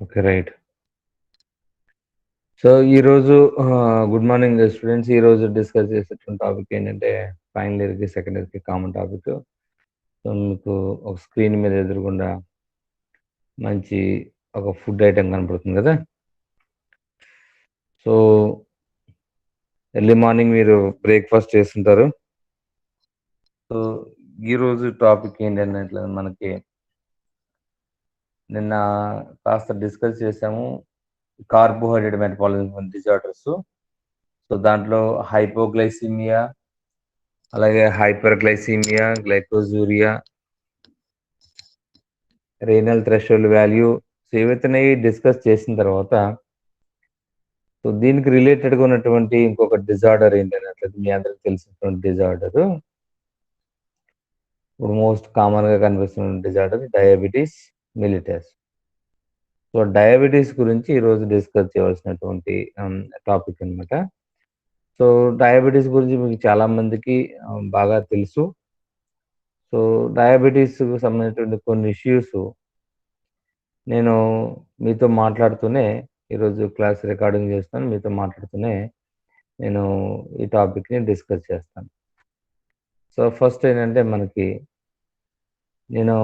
Okay. Right. So, ఈరోజు good morning students. ఈరోజు discuss చేసేటువంటి టాపిక్ ఏంటంటే, ఫైనల్ ఇయర్‌కి, సెకండ్ ఇయర్‌కి కామన్ టాపిక్. సో, మీకు ఒక స్క్రీన్ మీద ఎదురుగుండా మంచి ఒక ఫుడ్ ఐటెమ్ కనపడుతుంది కదా! సో, ఎర్లీ మార్నింగ్ మీరు బ్రేక్‌ఫాస్ట్ చేసుంటారు. సో, ఈరోజు టాపిక్ ఏంటన్నట్ల మనకి నిన్న కాస్త డిస్కస్ చేసాము. Carbohydrate metabolism disorders. సో, దాంట్లో హైపోగ్లైసీమియా, అలాగే hyperglycaemia, glycosuria, renal threshold value. So, ఇవైతేనేయి డిస్కస్ చేసిన తర్వాత, సో, దీనికి రిలేటెడ్‌గా ఉన్నటువంటి ఇంకొక డిజార్డర్ ఏంటన్నట్లయితే మీ అందరికి తెలిసినటువంటి డిజార్డరు. ఇప్పుడు మోస్ట్ కామన్‌గా కనిపిస్తున్న disorder diabetes mellitus. So, diabetes గురించి ఈరోజు డిస్కస్ చేయవలసినటువంటి టాపిక్ అనమాట. సో, డయాబెటిస్ గురించి మీకు చాలా మందికి బాగా తెలుసు. సో, డయాబెటిస్‌కు సంబంధించినటువంటి కొన్ని ఇష్యూస్ నేను మీతో మాట్లాడుతూనే ఈరోజు క్లాస్ రికార్డింగ్ చేస్తున్నాను. మీతో మాట్లాడుతూనే నేను ఈ టాపిక్‌ని డిస్కస్ చేస్తాను. సో, ఫస్ట్ ఏంటంటే మనకి నేను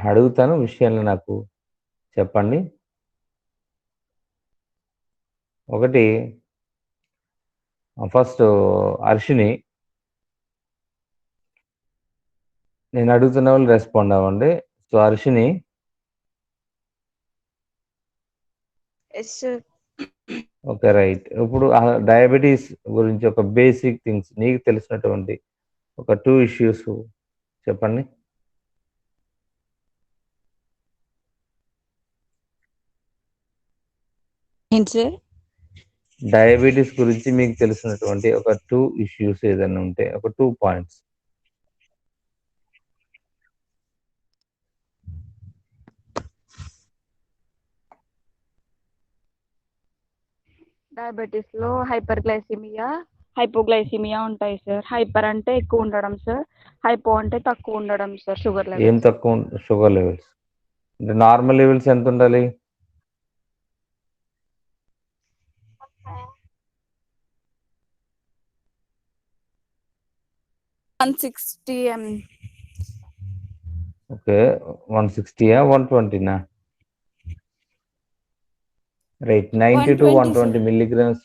అడుగుతాను విషయాలను నాకు చెప్పండి. ఒకటి ఫస్టు హర్షిని నేను అడుగుతున్న వాళ్ళు రెస్పాండ్ అవ్వండి. So, Harshini yes sir. Okay. Right. ఇప్పుడు డయాబెటిస్ గురించి ఒక బేసిక్ థింగ్స్ నీకు తెలిసినటువంటి ఒక 2 ఇష్యూస్ చెప్పండి. ఏంటి సార్? డయాబెటిస్ గురించి మీకు తెలిసినటువంటి ఒక 2 ఇష్యూస్ ఏదన్నా ఉంటే ఒక 2 పాయింట్స్. డయాబెటీస్ లో హైపర్గ్లైసిమియా, హైపోగ్లైసిమియా ఉంటాయి సార్. హైపర్ అంటే ఎక్కువ ఉండడం సార్, హైపో అంటే తక్కువ ఉండడం సార్. షుగర్ ఏం లెవెల్స్ తక్కువ షుగర్ లెవెల్స్? అంటే నార్మల్ లెవెల్స్ ఎంత ఉండాలి? 160 ఓకే. 160యా? 120నా? Right. 120 sir. 90-120 milligrams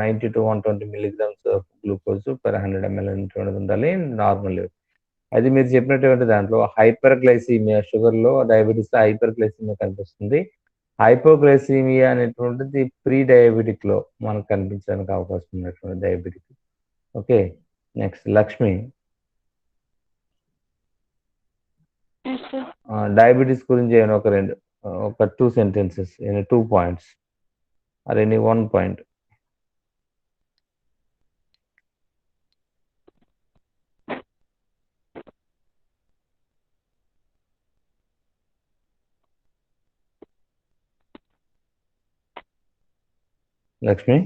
90-120 milligrams of glucose per 100 ML అనేటువంటిది ఉండాలి నార్మల్ లెవెల్. అది మీరు చెప్పినటువంటి దాంట్లో హైపర్‌గ్లైసీమియా షుగర్‌లో డయాబెటిస్‌లో హైపర్‌గ్లైసీమియా కనిపిస్తుంది. హైపోగ్లైసీమియా అనేటువంటిది ప్రీ డయాబెటిక్‌లో మనకు కనిపించడానికి అవకాశం ఉన్నటువంటి diabetic. Okay. Next Lakshmi. Yes sir. Diabetes గురించి ఏమైనా ఒక 2 sentences, 2 points or any 1 point. Lakshmi.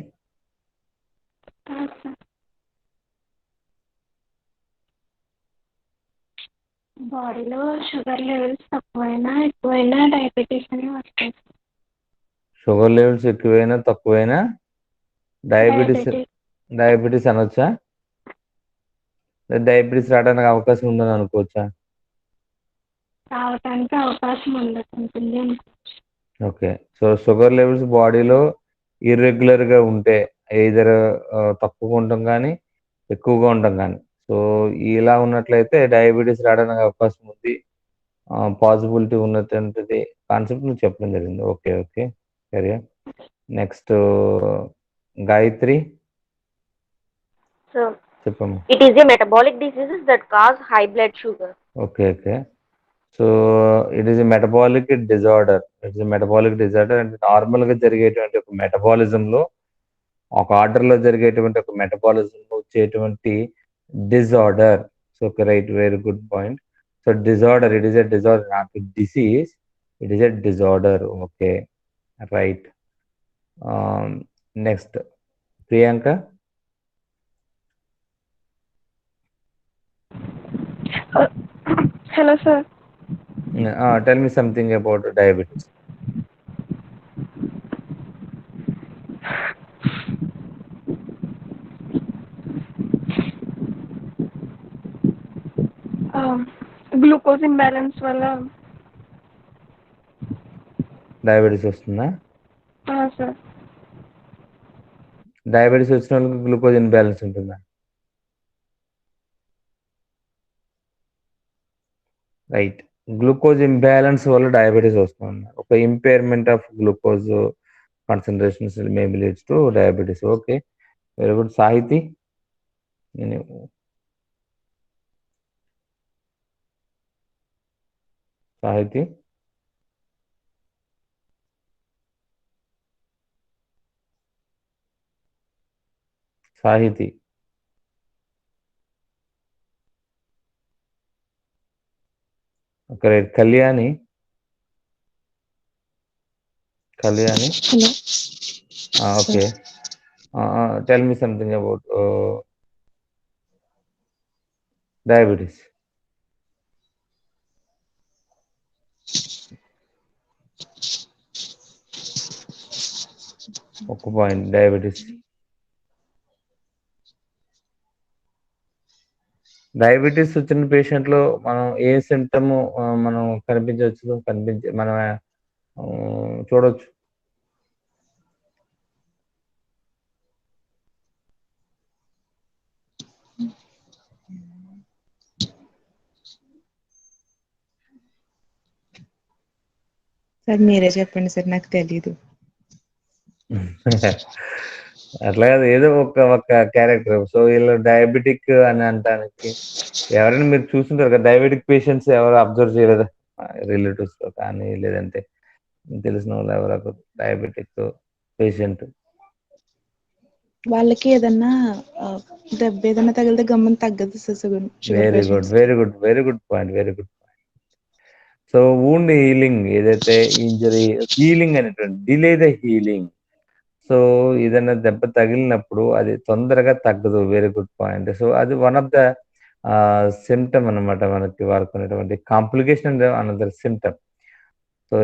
బాడీలో షుగర్ లెవెల్స్ తక్కువైనా ఎక్కువైనా డయాబెటీస్ అని వస్తాయి. షుగర్ లెవెల్స్ ఎక్కువైనా తక్కువైనా డయాబెటిస్ అనొచ్చా? డయాబెటిస్ రావడానికి అవకాశం ఉందని అనుకోవచ్చా? రావడానికి అవకాశం ఉంటుంది. ఓకే. సో, షుగర్ లెవెల్స్ బాడీలో ఇర్రెగ్యులర్‌గా ఉంటే ఎయిదర్ తక్కువగా ఉండటం గానీ, ఎక్కువగా ఉండటం గానీ. సో, ఇలా ఉన్నట్లయితే డయాబెటిస్ రావడానికి అవకాశం ఉంది. పాసిబిలిటీ ఉన్నటువంటిది కాన్సెప్ట్ నువ్వు చెప్పడం జరిగింది. Okay. Okay. Carry on. Next Gayatri. So, చెప్పమ్మా. it is a metabolic diseases that cause high blood sugar. Okay. Okay. So, it is a metabolic disorder. It's a metabolic disorder అంటే నార్మల్‌గా జరిగేటువంటి ఒక మెటబాలిజంలో ఒక ఆర్డర్‌లో జరిగేటువంటి ఒక మెటబాలిజంలో వచ్చేటువంటి disorder. So, okay. Right. Very good point. So, disorder it is a disorder not a disease. It is a disorder. Okay. Right. Next Priyanka. Hello sir. Tell me something about diabetes. Glucose imbalance వల్ల diabetes వస్తుందా? Sir. Diabetes వచ్చిన వాళ్ళకి glucose imbalance ఉంటుందా? Right. Glucose imbalance వల్ల diabetes వస్తుంది. ఒక impairment of glucose concentrations maybe leads to diabetes. Okay, very good. Sahiti, Sahiti Sahiti okay, right. Kalyani, Kalyani, hello okay. Tell me something about diabetes. ఒక point diabetes. Diabetes వచ్చిన పేషెంట్లో మనం ఏ symptom మనం మనం చూడవచ్చు? సార్ మీరే చెప్పండి సార్, నాకు తెలీదు. అట్లా కాదు, ఏదో ఒక క్యారెక్టర్. సో వీళ్ళు డయాబెటిక్ అని అనడానికి ఎవరైనా మీరు చూస్తుంటారు కదా, డయాబెటిక్ పేషెంట్స్ ఎవరు అబ్జర్వ్ చేయలేదా? రిలేటివ్స్ లో కానీ లేదంటే తెలిసిన వాళ్ళు ఎవరు డయాబెటిక్ పేషెంట్? వాళ్ళకి ఏదన్నా దెబ్బ ఏదన్నా తగిలితే గమ్మని తగ్గదు sir sugar very good, patients. Very good, very good point, very good. So wound healing, ఏదైతే ఇంజరీ హీలింగ్ అనేటువంటి డిలే ద హీలింగ్. సో ఏదైనా దెబ్బ తగిలినప్పుడు అది తొందరగా తగ్గదు. Very good point. సో అది వన్ ఆఫ్ ద సిమ్టమ్ అనమాట, మనకి వాడుకునేటువంటి కాంప్లికేషన్ అనదర్ సిమ్టమ్. సో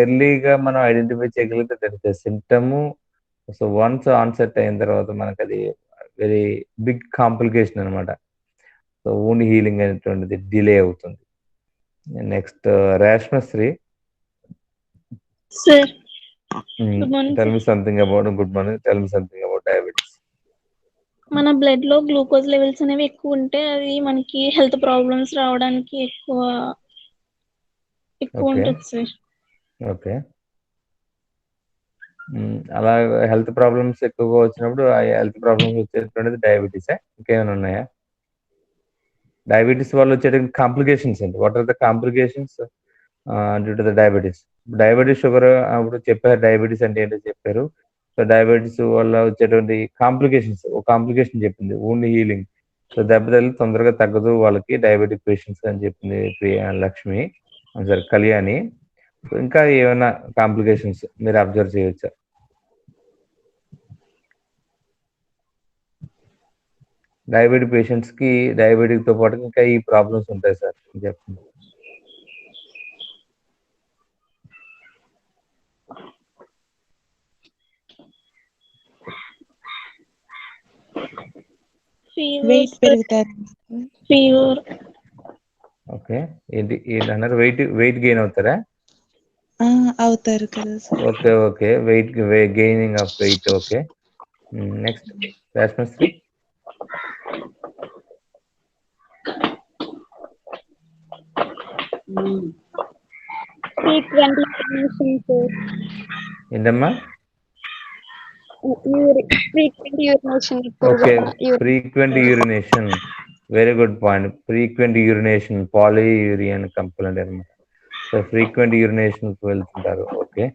ఎర్లీగా మనం ఐడెంటిఫై చేయగలిగితే దానికి సిమ్టము. సో వన్స్ ఆన్సెట్ అయిన తర్వాత మనకు అది వెరీ బిగ్ కాంప్లికేషన్ అనమాట. సో వూండ్ హీలింగ్ అనేటువంటిది డిలే అవుతుంది. Next Reshmasri, sir good morning tell sir. Me something about good morning tell me something about diabetes. మన బ్లడ్ లో గ్లూకోజ్ లెవెల్స్ అనేవి ఎక్కువ ఉంటే అది మనకి హెల్త్ ప్రాబ్లమ్స్ రావడానికి ఎక్కువ ఓకే, ఉంటుంది సార్. ఓకే. అలా హెల్త్ ప్రాబ్లమ్స్ ఎక్కువగా వచ్చినప్పుడు ఆ హెల్త్ ప్రాబ్లమ్స్ వచ్చేటువంటిది డయాబెటీసే, ఇంకేమైనా ఉన్నాయా? డయాబెటీస్ వల్ల వచ్చేటువంటి కాంప్లికేషన్స్ ఏంటి? What are the complications due to the diabetes? Diabetes, sugar అప్పుడు చెప్పారు, డయాబెటీస్ అంటే ఏంటో చెప్పారు. సో డయాబెటీస్ వల్ల వచ్చేటువంటి కాంప్లికేషన్స్, ఒక కాంప్లికేషన్ చెప్పింది వూండ్ హీలింగ్. సో దెబ్బ తగిలి తొందరగా తగ్గదు వాళ్ళకి, డయాబెటిక్ పేషెంట్స్ అని చెప్పింది లక్ష్మి, సరే కళ్యాణి. సో ఇంకా ఏమైనా కాంప్లికేషన్స్ మీరు అబ్జర్వ్ చేయొచ్చా? డయాబెటిక్ పేషెంట్స్కి డయాబెటిక్తో పాటు ఇంకా ఈ ప్రాబ్లమ్స్ ఉంటాయి సార్, చెప్పండి. వెయిట్ పెరుగుతారు. ఫీవర్. ఓకే, ఏంటన్నారు? వెయిట్ గెయిన్ అవుతారా? అవుతారు కదా sir. Okay, okay, gaining of weight. Okay, next Rashmasri. Frequent urination sir. ఏంటమ్మా? Frequent urination. Okay, frequent urination, very good point. Frequent urination పాలీయూరియన్ కంప్లైంట్ అనమాట. సో ఫ్రీక్వెంట్ యూరినేషన్కి వెళ్తుంటారు. Okay,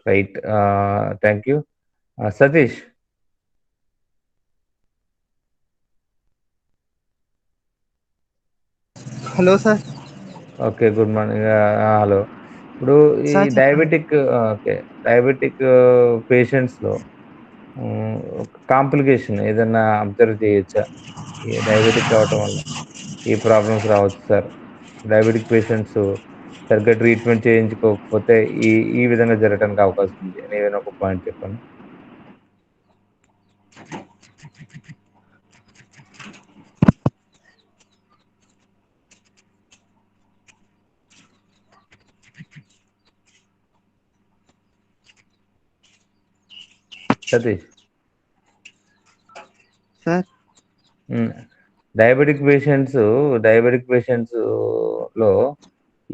right, thank you. Satish. Hello sir. Okay, good morning. Hello. ఇప్పుడు ఈ sir diabetic పేషెంట్స్లో complication ఏదన్నా observe చేయొచ్చా? ఈ డయాబెటిక్ అవటం వల్ల ఈ ప్రాబ్లమ్స్ రావచ్చు సార్. డయాబెటిక్ పేషెంట్స్ సరిగ్గా ట్రీట్మెంట్ చేయించుకోకపోతే ఈ ఈ విధంగా జరగడానికి అవకాశం ఉంది అని ఏదైనా ఒక పాయింట్ చెప్పండి. సతీష్. సార్ డయాబెటిక్ పేషెంట్స్ లో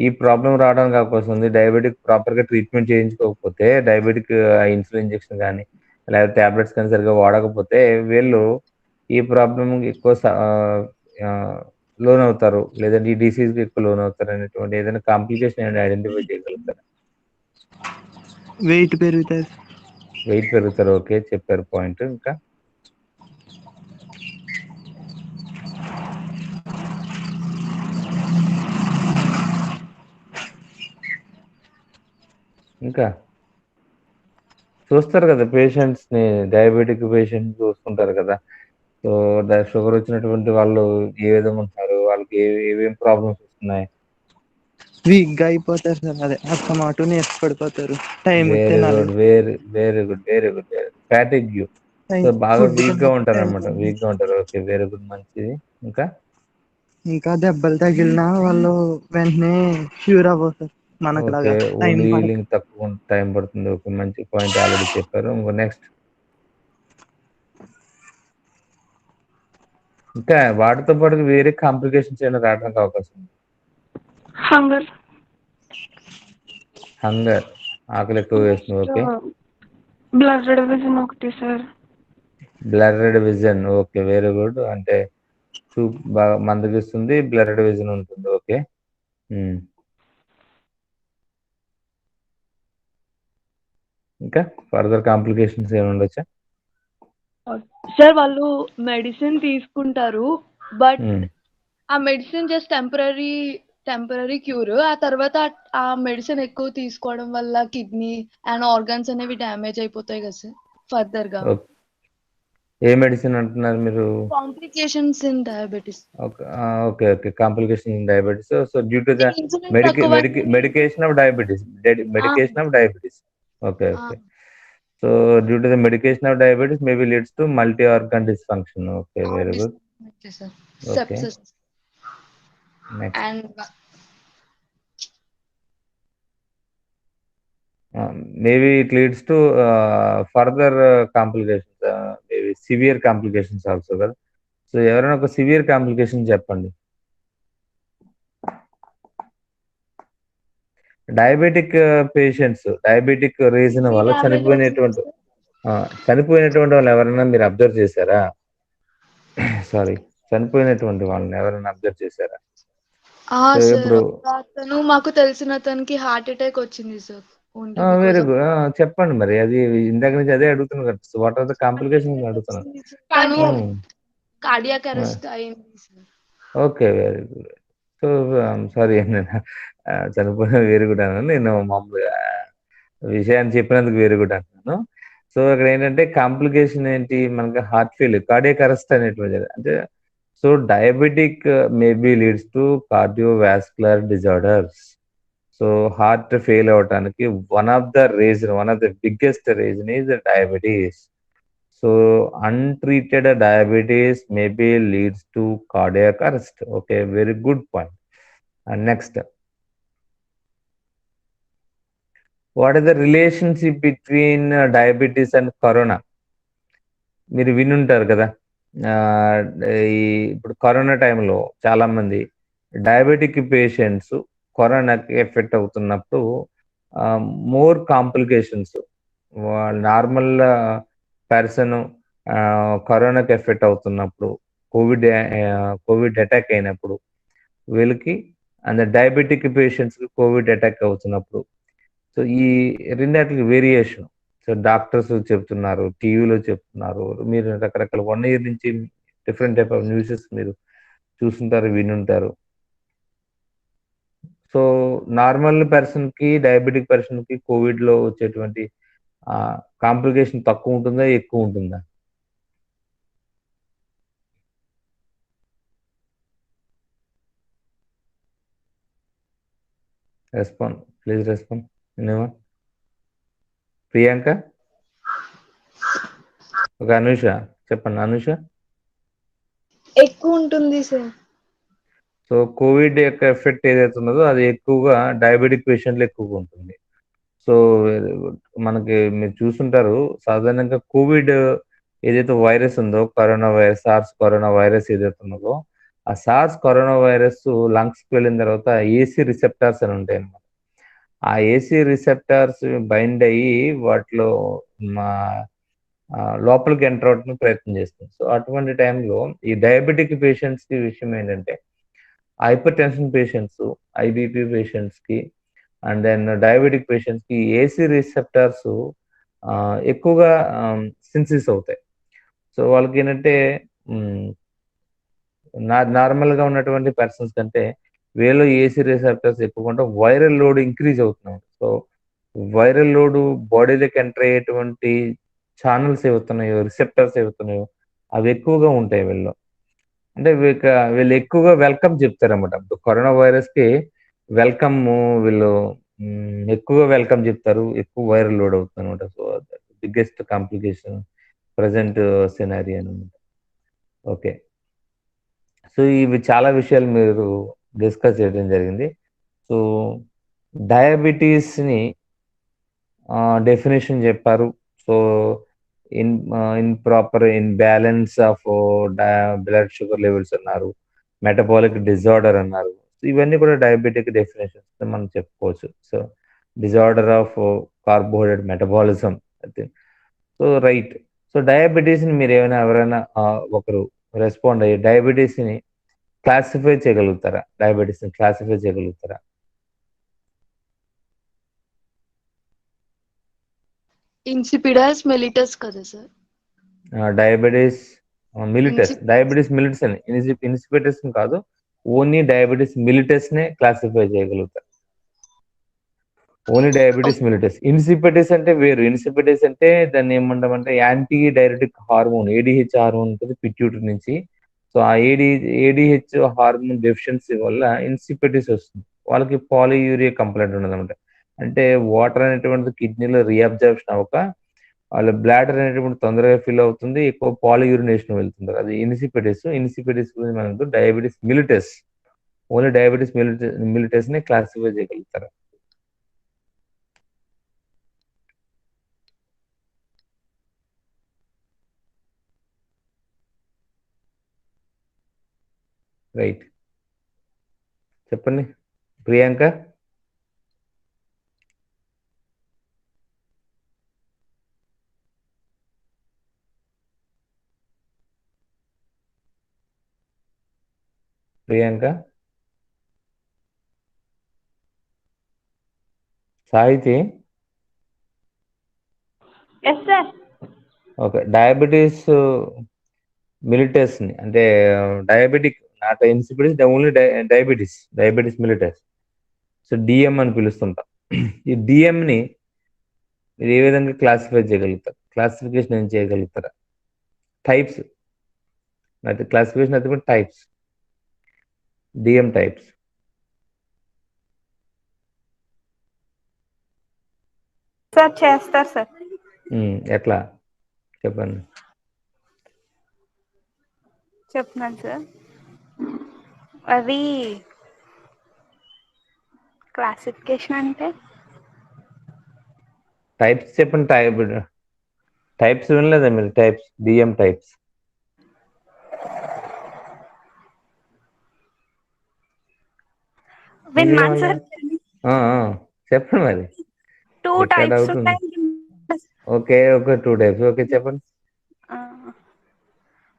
ఈ ప్రాబ్లం రావడానికి అవకాశం ఉంది. డయాబెటిక్ ప్రాపర్గా ట్రీట్మెంట్ చేయించుకోకపోతే, డయాబెటిక్ ఇన్సులిన్ ఇంజెక్షన్ కానీ లేకపోతే ట్యాబ్లెట్స్ కానీ సరిగ్గా వాడకపోతే వీళ్ళు ఈ ప్రాబ్లం ఎక్కువ లోన్ అవుతారు, లేదంటే ఈ డిసీజ్కి ఎక్కువ లోన్ అవుతారు అనేటువంటి ఏదైనా కాంప్లికేషన్ ఏమైనా ఐడెంటిఫై చేయగలుగుతారు? వెయిట్ పెరుగుతారు. వెయిట్ పెరుగుతారు, ఓకే, చెప్పారు పాయింట్. ఇంకా ఇంకా చూస్తారు కదా పేషెంట్స్ని, డయాబెటిక్ పేషెంట్స్ చూస్తుంటారు కదా. సో షుగర్ వచ్చినటువంటి వాళ్ళు ఏ విధంగా ఉంటారు, వాళ్ళకి ఏమేం ప్రాబ్లమ్స్ వస్తున్నాయి? వీక్ గా అయిపోతారు సార్. అదే అస్తమాటు నీరస పడిపోతారు. Time very good, very good. Fatigue, so బాగా వీక్ గా ఉంటారు అనమాట. వీక్ గా ఉంటారు, ఓకే, వెరీ గుడ్, మంచిది. ఇంకా దెబ్బలు తగిలినా వాళ్ళు వెంటనే క్యూర్ అవ్వరు సార్. మనకులాగా టైం హీలింగ్ తక్కువ టైం పడుతుంది, ఓకే, మంచి పాయింట్ ఆల్రెడీ చెప్పారు. నెక్స్ట్, ఇంకా వాటితో పాటు వేరే కాంప్లికేషన్స్ ఏమైనా రావడానికి అవకాశం ఉంది? హంగర్, ఆకలి ఎక్కువ వేస్తుంది, ఓకే. బ్లడెడ్ విజన్ ఒకటి sir. Blurred vision, okay, very good. అంటే చూపు బాగా మందగిస్తుంది, బ్లర్రెడ్ విజన్ ఉంటుంది, ఓకే. ఇంకా ఫర్దర్ కాంప్లికేషన్స్ ఏమి ఉండొచ్చా? సార్ వాళ్ళు మెడిసిన్ తీసుకుంటారు, బట్ ఆ మెడిసిన్ జస్ట్ టెంపరీ క్యూర్. ఆ తర్వాత ఆ మెడిసిన్ ఎక్కువ తీసుకోవడం వల్ల కిడ్నీ అండ్ ఆర్గన్స్ అనేవి డ్యామేజ్ అయిపోతాయి కదా సార్ ఫర్దర్ గా. ఏ మెడిసిన్ అంటున్నారు మీరు? Complications in diabetes. Okay, complication in diabetes. So due to the medication of diabetes, okay. So due to the medication of diabetes maybe leads to multi organ dysfunction, okay, very good. Okay, next, maybe it leads to further complications, maybe severe complications also కదా. So ఎవరైనా ఒక severe complication చెప్పండి. Diabetic patients, diabetic reason వల్ల చనిపోయినటువంటి వాళ్ళు ఎవరైనా మీరు observe చేశారా? చనిపోయినటువంటి వాళ్ళని ఎవరైనా అబ్జర్వ్ చేశారా? ఇప్పుడు మాకు తెలిసిన అతనికి హార్ట్ అటాక్ వచ్చింది సార్. వెరీ గుడ్, చెప్పండి మరి. అది ఇందాక నుంచి అదే అడుగుతున్నాను కదా, వాట్ ఆర్ ద కాంప్లికేషన్స్ అడుగుతున్నాను. కార్డియాక్ అరెస్ట్ అయింది sir. Okay, very good. So sorry, నేను చనిపోయిన వెరీ గుడ్ అన్నాను, నేను మామూలుగా విషయాన్ని చెప్పినందుకు వెరీ గుడ్ అంటున్నాను. సో ఇక్కడ ఏంటంటే కాంప్లికేషన్ ఏంటి, మనకి హార్ట్ ఫెయిల్యూర్, కార్డియాక్ అరెస్ట్ అనేటువంటి అంటే. So diabetic maybe leads to cardiovascular disorders. So heart fail అవటానికి one of the biggest reason is diabetes. So untreated diabetes maybe leads to cardiac arrest, okay, very good point. And next, what is the relationship between diabetes and corona? మీరు వినుంటారు కదా, ఇప్పుడు corona టైంలో చాలా మంది diabetic patients కరోనాకి effect అవుతున్నప్పుడు more complications, normal person కరోనాకి ఎఫెక్ట్ అవుతున్నప్పుడు, కోవిడ్ అటాక్ అయినప్పుడు వీళ్ళకి, అండ్ డయాబెటిక్ పేషెంట్స్కి కోవిడ్ అటాక్ అవుతున్నప్పుడు, సో ఈ రెండిటికి వేరియేషన్. సో డాక్టర్స్ చెప్తున్నారు, టీవీలో చెప్తున్నారు, మీరు రకరకాల 1 year నుంచి డిఫరెంట్ టైప్ ఆఫ్ న్యూసెస్ మీరు చూస్తుంటారు, వినుంటారు. సో నార్మల్ పర్సన్కి, డయాబెటిక్ పర్సన్కి కోవిడ్లో వచ్చేటువంటి కాంప్లికేషన్ తక్కువ ఉంటుందా, ఎక్కువ ఉంటుందా? Please respond. ప్రియాంక, ఒక అనుష, చెప్పండి. అనుష, ఎక్కువ ఉంటుంది సార్. సో కోవిడ్ యొక్క ఎఫెక్ట్ ఏదైతే ఉన్నదో అది ఎక్కువగా డయాబెటిక్ పేషెంట్లు ఎక్కువగా ఉంటుంది. సో మనకి మీరు చూసుంటారు, సాధారణంగా కోవిడ్ ఏదైతే వైరస్ ఉందో, corona virus, SARS corona virus ఏదైతే ఉన్నదో, ఆ సార్స్ కరోనా వైరస్ లంగ్స్కి వెళ్ళిన తర్వాత ఏసీ రిసెప్టార్స్ అని ఉంటాయి అన్నమాట. ఆ ఏసీ రిసెప్టార్స్ బైండ్ అయ్యి వాటిలో మా లోపలికి ఎంటర్ అవడానికి ప్రయత్నం చేస్తుంది. సో అటువంటి టైంలో ఈ డయాబెటిక్ పేషెంట్స్కి విషయం ఏంటంటే, హైపర్ టెన్షన్ పేషెంట్స్, ఐబీపీ పేషెంట్స్కి అండ్ దెన్ డయాబెటిక్ పేషెంట్స్కి ఏసీ రిసెప్టార్స్ ఎక్కువగా సెన్సిస్ అవుతాయి. సో వాళ్ళకి ఏంటంటే నార్మల్గా ఉన్నటువంటి పర్సన్స్ కంటే వీళ్ళు ఏసీ రిసెప్టర్స్ ఎక్కువ ఉంటే వైరల్ లోడ్ ఇంక్రీజ్ అవుతున్నాయి. సో వైరల్ లోడ్ బాడీలోకి ఎంటర్ అయ్యేటువంటి ఛానల్స్ ఏవవుతున్నాయో, రిసెప్టర్స్ ఏవవుతున్నాయో అవి ఎక్కువగా ఉంటాయి వీళ్ళు. అంటే వీళ్ళు ఎక్కువగా వెల్కమ్ చెప్తారన్నమాట. ఇప్పుడు కరోనా వైరస్కి వెల్కమ్ వీళ్ళు ఎక్కువగా వెల్కమ్ చెప్తారు, ఎక్కువ వైరల్ లోడ్ అవుతుంది అనమాట. So biggest complication present scenario అనమాట. ఓకే, సో ఇవి చాలా విషయాలు మీరు డిస్కస్ చేయడం జరిగింది. సో డయాబెటీస్ని డెఫినేషన్ చెప్పారు. So improper imbalance of blood sugar levels అన్నారు, మెటబాలిక్ డిజార్డర్ అన్నారు. ఇవన్నీ కూడా డయాబెటిక్ డెఫినేషన్స్ మనం చెప్పుకోవచ్చు. So disorder of carbohydrate metabolism. So right. So డయాబెటీస్ని మీరు ఎవరైనా ఒకరు రెస్పాండ్ అయ్యి డయాబెటీస్ని క్లాసిఫై చేయగలుగుతారా? డయాబెటీస్ని క్లాసిఫై చేయగలుగుతారా? ఇన్సిపిడస్ మెలిటస్ కదా sir? Diabetes mellitus, diabetes mellitus అని ఇన్సిపిటస్ కాదు, ఓన్లీ డయాబెటీస్ మిలిటస్ నే క్లాసిఫై చేయగలుగుతారు. Only diabetes mellitus. ఇన్సిపిటస్ అంటే వేరు. ఇన్సిపిటస్ అంటే దాన్ని ఏమంటామంటే anti diuretic hormone, ADH hormone ఉంటుంది పిట్యూటరీ నుంచి. సో ఆ ఏడిహెచ్ హార్మోన్ డెఫిషియన్సీ వల్ల ఇన్సిపిటస్ వస్తుంది. వాళ్ళకి పాలియూరియా కంప్లైంట్ ఉండదు అనమాట. అంటే వాటర్ అనేటువంటిది కిడ్నీలో రీఅబ్జర్ప్షన్ అవ్వక వాళ్ళ బ్లాడర్ అనేటువంటి తొందరగా ఫిల్ అవుతుంది, ఎక్కువ పాలియూరినేషన్ వెళ్తుంది. అది ఇన్సిపిటస్. ఇన్సిపిటస్ గురించి మనకు diabetes mellitus, only diabetes mellitus ని క్లాసిఫై చేయగలుగుతారు. రైట్, చెప్పండి Priyanka. Priyanka, Sahiti. Yes sir. Okay, diabetes mellitus ని అంటే diabetic not insipidus, only diabetes mellitus, so DM అని పిలుస్తుంటాం. ఈ డిఎం ని మీరు ఏ విధంగా క్లాసిఫై చేయగలుగుతారు? క్లాసిఫికేషన్ ఏం చేయగలుగుతారా? టైప్స్, క్లాసిఫికేషన్ అయితే టైప్స్, డిఎం టైప్స్. సార్ చేస్తారు సార్. ఎట్లా చెప్పండి. చెప్తున్నాను సార్. అది క్లాసిఫికేషన్ అంటే టైప్స్ చెప్పండి. టైప్స్ వినలేదా మీరు? Types, DM types. విన్నాను సార్. చెప్పండి మరి. 2 ఎక్కడ టైప్స్ డౌట్ ఉంది? ఉంటాయి. ఓకే, ఒక 2 టైప్స్. ఓకే, చెప్పండి.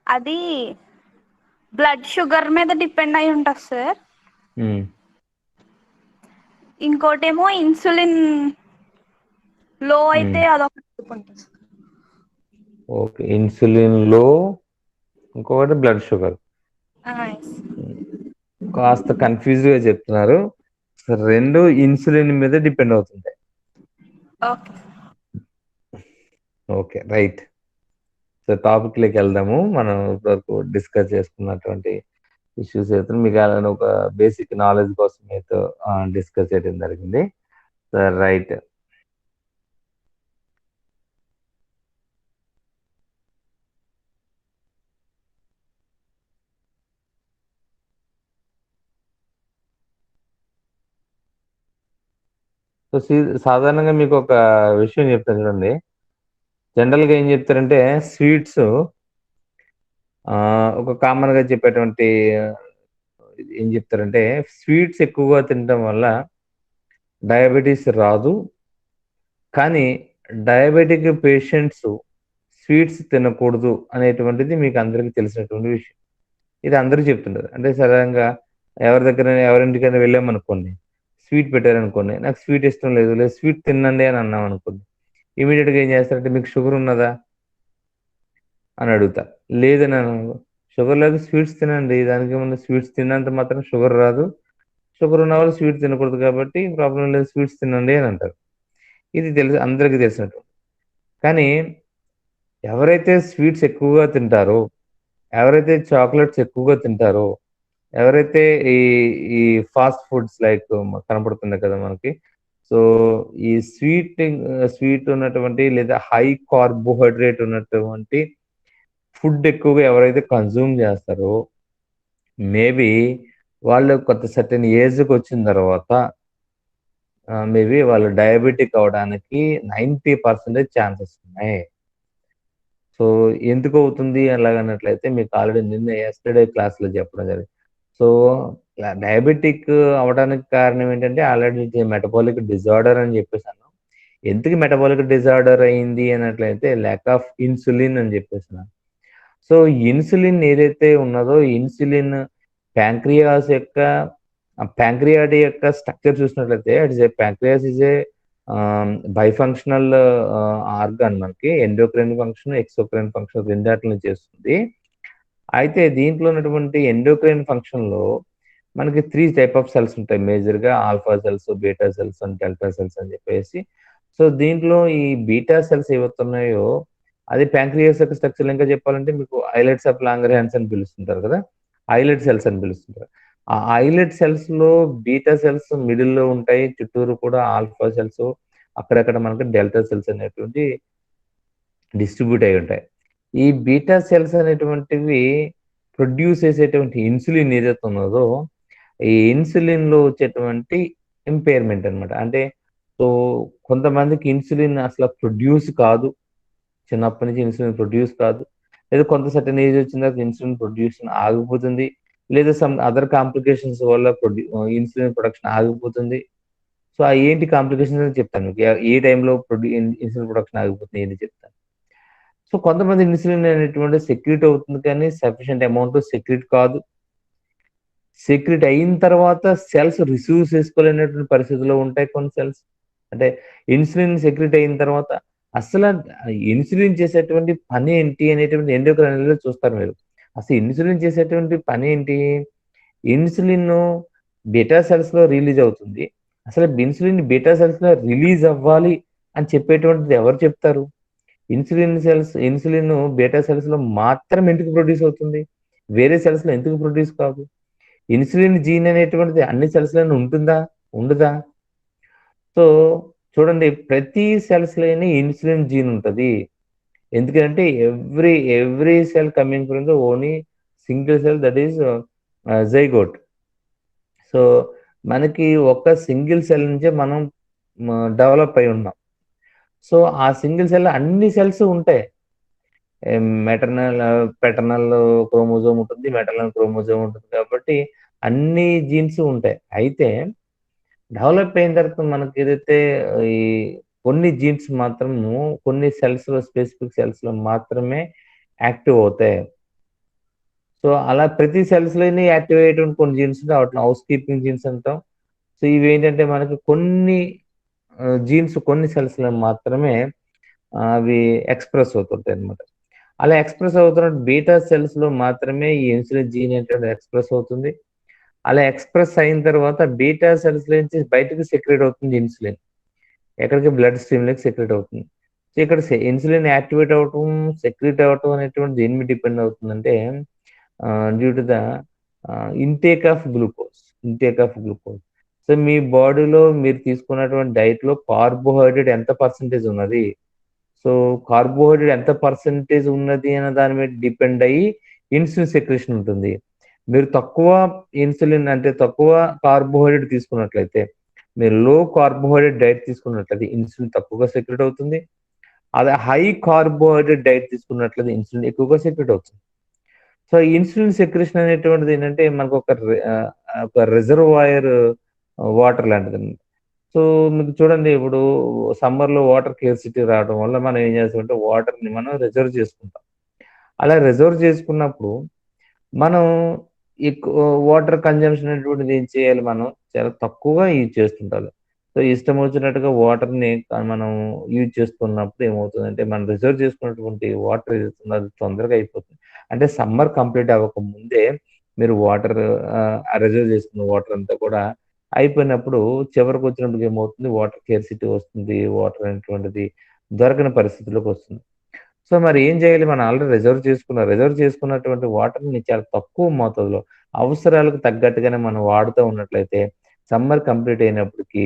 అది బ్లడ్ షుగర్ మీద డిపెండ్ అయి ఉంటుంది సార్. ఇంకోటేమో ఇన్సులిన్ లో అయితే అదొక type ఉంటుంది సార్. ఓకే, ఇన్సులిన్ లో, ఇంకొకటి బ్లడ్ షుగర్. Yes. కాస్త కన్ఫ్యూజ్ గా చెప్తున్నారు. రెండు ఇన్సులిన్ మీద డిపెండ్ అవుతుంది. Okay. Okay, right. So topic లోకి వెళ్దాము. మనం ఇప్పటివరకు డిస్కస్ చేసుకున్నటువంటి ఇష్యూస్ అయితే మీకు ఒక బేసిక్ నాలెడ్జ్ కోసం అయితే డిస్కస్ చేయడం జరిగింది. రైట్. సో సాధారణంగా మీకు ఒక విషయం చెప్తాను చూడండి. జనరల్గా ఏం చెప్తారంటే స్వీట్స్ ఒక కామన్గా చెప్పేటువంటి ఏం చెప్తారంటే స్వీట్స్ ఎక్కువగా తినడం వల్ల డయాబెటీస్ రాదు, కానీ డయాబెటిక్ పేషెంట్స్ స్వీట్స్ తినకూడదు అనేటువంటిది మీకు అందరికీ తెలిసినటువంటి విషయం. ఇది అందరూ చెప్తుంటారు. అంటే సాధారణంగా ఎవరింటికైనా వెళ్ళామనుకోండి, స్వీట్ పెట్టారనుకోండి, నాకు స్వీట్ ఇష్టం లేదు, లేదు స్వీట్ తినండి అని అన్నాం అనుకోండి, ఇమీడియట్గా ఏం చేస్తారంటే మీకు షుగర్ ఉన్నదా అని అడుగుతా. లేదని అన్నాను, షుగర్ లేదు స్వీట్స్ తినండి, దానికి ఏమన్నా స్వీట్స్ తిన్నంత మాత్రం షుగర్ రాదు, షుగర్ ఉన్న వాళ్ళు స్వీట్ తినకూడదు కాబట్టి ప్రాబ్లం లేదు స్వీట్స్ తినండి అని అంటారు. ఇది అందరికీ తెలిసినట్టు. కానీ ఎవరైతే స్వీట్స్ ఎక్కువగా తింటారో, ఎవరైతే చాక్లెట్స్ ఎక్కువగా తింటారో, ఎవరైతే ఈ ఈ ఫాస్ట్ ఫుడ్స్ లైక్ కనపడుతున్నాయి కదా మనకి, సో ఈ స్వీట్ ఉన్నటువంటి లేదా హై కార్బోహైడ్రేట్ ఉన్నటువంటి ఫుడ్ ఎక్కువగా ఎవరైతే కన్జ్యూమ్ చేస్తారో, మేబీ వాళ్ళు కొంత సర్టెన్ ఏజ్కి వచ్చిన తర్వాత మేబీ వాళ్ళు డయాబెటిక్ అవడానికి 90% ఛాన్సెస్ ఉన్నాయి. సో ఎందుకు అవుతుంది అలాగన్నట్లయితే మీకు ఆల్రెడీ నిన్న ఎస్టర్డే క్లాస్లో చెప్పడం జరిగింది. సో డయాబెటిక్ అవడానికి కారణం ఏంటంటే ఆల్రెడీ మెటబాలిక్ డిజార్డర్ అని చెప్పేసాను. ఎందుకు మెటబాలిక్ డిజార్డర్ అయింది అన్నట్లయితే ల్యాక్ ఆఫ్ ఇన్సులిన్ అని చెప్పేసాను. సో ఇన్సులిన్ ఏదైతే ఉన్నదో, ఇన్సులిన్ ప్యాంక్రియాస్ యొక్క స్ట్రక్చర్ చూసినట్లయితే ప్యాంక్రియాస్ ఇస్ ఏ బైఫంక్షనల్ ఆర్గాన్. మనకి ఎండోక్రైన్ ఫంక్షన్, ఎక్సోక్రైన్ ఫంక్షన్ రెండాటిని చేస్తుంది. అయితే దీంట్లో ఉన్నటువంటి ఎండోక్రైన్ ఫంక్షన్లో మనకి 3 టైప్ ఆఫ్ సెల్స్ ఉంటాయి మేజర్గా: alpha cells, beta cells and delta cells అని చెప్పేసి. సో దీంట్లో ఈ బీటా సెల్స్ ఏవైతున్నాయో అది ప్యాంక్రియాస్ యొక్క స్ట్రక్చర్ ఇంకా చెప్పాలంటే మీకు ఐలెట్స్ ఆఫ్ లాంగర్హాన్స్ అని పిలుస్తుంటారు కదా, ఐలెట్ సెల్స్ అని పిలుస్తుంటారు. ఆ ఐలెట్ సెల్స్ లో బీటా సెల్స్ మిడిల్లో ఉంటాయి, చుట్టూరు కూడా ఆల్ఫా సెల్స్, అక్కడక్కడ మనకి డెల్టా సెల్స్ అనేటువంటి డిస్ట్రిబ్యూట్ అయి ఉంటాయి. ఈ బీటా సెల్స్ అనేటువంటివి ప్రొడ్యూస్ చేసేటువంటి ఇన్సులిన్ ఏదైతే ఉన్నదో, ఈ ఇన్సులిన్ లో వచ్చేటువంటి ఇంపైర్మెంట్ అనమాట. అంటే సో కొంతమందికి ఇన్సులిన్ అసలు ప్రొడ్యూస్ కాదు, చిన్నప్పటి నుంచి ఇన్సులిన్ ప్రొడ్యూస్ కాదు, లేదా కొంత సర్టెన్ ఏజ్ వచ్చిన తర్వాత ఇన్సులిన్ ప్రొడ్యూషన్ ఆగిపోతుంది, లేదా సమ్ అదర్ కాంప్లికేషన్స్ వల్ల ఇన్సులిన్ ప్రొడక్షన్ ఆగిపోతుంది. సో ఆ ఏంటి కాంప్లికేషన్స్ అని చెప్తాను మీకు, ఏ టైంలో ఇన్సులిన్ ప్రొడక్షన్ ఆగిపోతుంది ఏంటి చెప్తాను. సో కొంతమంది ఇన్సులిన్ అనేటువంటి సెక్రెట్ అవుతుంది, కానీ సఫిషియంట్ అమౌంట్ సెక్రెట్ కాదు. సెక్రెట్ అయిన తర్వాత సెల్స్ రిసీవ్ చేసుకోలేనటువంటి పరిస్థితుల్లో ఉంటాయి కొన్ని సెల్స్. అంటే ఇన్సులిన్ సెక్రెట్ అయిన తర్వాత అసలు ఇన్సులిన్ చేసేటువంటి పని ఏంటి అనేటువంటి ఎండోక్రైన్లో చూస్తారు మీరు. అసలు ఇన్సులిన్ చేసేటువంటి పని ఏంటి? ఇన్సులిన్ బీటా సెల్స్ లో రిలీజ్ అవుతుంది. అసలు ఇన్సులిన్ బీటా సెల్స్ లో రిలీజ్ అవ్వాలి అని చెప్పేటువంటిది ఎవరు చెప్తారు? ఇన్సులిన్ బీటా సెల్స్ లో మాత్రం ఎందుకు ప్రొడ్యూస్ అవుతుంది, వేరే సెల్స్ లో ఎందుకు ప్రొడ్యూస్ కాదు? ఇన్సులిన్ జీన్ అనేటువంటిది అన్ని సెల్స్ లోనే ఉంటుందా, ఉండదా? సో చూడండి, ప్రతి సెల్స్ లోనే ఇన్సులిన్ జీన్ ఉంటుంది. ఎందుకంటే every cell coming from the only single cell, that is zygote. So మనకి ఒక సింగిల్ సెల్ నుంచే మనం డెవలప్ అయి ఉన్నాం. సో ఆ సింగిల్ సెల్ అన్ని సెల్స్ ఉంటాయి. పెటర్నల్ క్రోమోజోమ్ ఉంటుంది, మెటర్నల్ క్రోమోజోమ్ ఉంటుంది, కాబట్టి అన్ని జీన్స్ ఉంటాయి. అయితే డెవలప్ అయిన తర్వాత మనకి ఏదైతే ఈ కొన్ని జీన్స్ మాత్రము కొన్ని సెల్స్ లో, స్పెసిఫిక్ సెల్స్ లో మాత్రమే యాక్టివ్ అవుతాయి. సో అలా ప్రతి సెల్స్ లోనే యాక్టివ్ అయ్యేటువంటి కొన్ని జీన్స్ ఉంటాయి, వాటిని హౌస్ కీపింగ్ జీన్స్ అంటాం. సో ఇవి ఏంటంటే మనకి కొన్ని జీన్స్ కొన్ని సెల్స్ లో మాత్రమే అవి ఎక్స్ప్రెస్ అవుతుంటాయి అనమాట. అలా ఎక్స్ప్రెస్ అవుతున్న బీటా సెల్స్ లో మాత్రమే ఈ ఇన్సులిన్ జీన్ ఏంటంటే ఎక్స్ప్రెస్ అవుతుంది. అలా ఎక్స్ప్రెస్ అయిన తర్వాత బీటా సెల్స్ నుంచి బయటకు సెక్రెట్ అవుతుంది ఇన్సులిన్. ఎక్కడికి? బ్లడ్ స్ట్రీమ్ లోకి సెక్రెట్ అవుతుంది. సో ఇక్కడ ఇన్సులిన్ యాక్టివేట్ అవటం, సెక్రెట్ అవటం అనేటువంటి దేని మీద డిపెండ్ అవుతుందంటే due to the intake of glucose. So మీ బాడీలో మీరు తీసుకున్నటువంటి డైట్ లో కార్బోహైడ్రేట్ ఎంత పర్సెంటేజ్ ఉన్నది, సో కార్బోహైడ్రేట్ ఎంత పర్సెంటేజ్ ఉన్నది అనే దాని మీద డిపెండ్ అయ్యి ఇన్సులిన్ సెక్రెషన్ ఉంటుంది. మీరు తక్కువ ఇన్సులిన్ అంటే తక్కువ కార్బోహైడ్రేట్ తీసుకున్నట్లయితే, మీరు లో కార్బోహైడ్రేట్ డైట్ తీసుకున్నట్లయితే ఇన్సులిన్ తక్కువగా సెక్రెట్ అవుతుంది. అదే హై కార్బోహైడ్రేట్ డైట్ తీసుకున్నట్లయితే ఇన్సులిన్ ఎక్కువగా సెక్రెట్ అవుతుంది. సో ఇన్సులిన్ సెక్రెషన్ అనేటువంటిది ఏంటంటే మనకు ఒక రిజర్వాయర్ వాటర్ లాంటిది. సో మీకు చూడండి, ఇప్పుడు సమ్మర్లో వాటర్ స్కేర్సిటీ రావడం వల్ల మనం ఏం చేస్తామంటే వాటర్ని మనం రిజర్వ్ చేసుకుంటాం. అలా రిజర్వ్ చేసుకున్నప్పుడు మనం ఎక్కువ వాటర్ కన్జంప్షన్ అనేటువంటిది ఏం చేయాలి, మనం చాలా తక్కువగా యూజ్ చేస్తుంటారు. సో ఇష్టం వచ్చినట్టుగా వాటర్ని మనం యూజ్ చేస్తున్నప్పుడు ఏమవుతుందంటే మనం రిజర్వ్ చేసుకున్నటువంటి వాటర్ ఏదైతుందో అది తొందరగా అయిపోతుంది. అంటే సమ్మర్ కంప్లీట్ అవ్వక ముందే మీరు వాటర్ రిజర్వ్ చేసుకున్న వాటర్ అంతా కూడా అయిపోయినప్పుడు చివరికి వచ్చినప్పుడు ఏమవుతుంది, వాటర్ స్కేర్సిటీ వస్తుంది, వాటర్ అనేటువంటిది దొరకని పరిస్థితిలోకి వస్తుంది. సో మరి ఏం చేయాలి, మనం ఆల్రెడీ రిజర్వ్ చేసుకున్నటువంటి వాటర్ని చాలా తక్కువ మోతాదులో అవసరాలకు తగ్గట్టుగానే మనం వాడుతూ ఉన్నట్లయితే సమ్మర్ కంప్లీట్ అయినప్పటికీ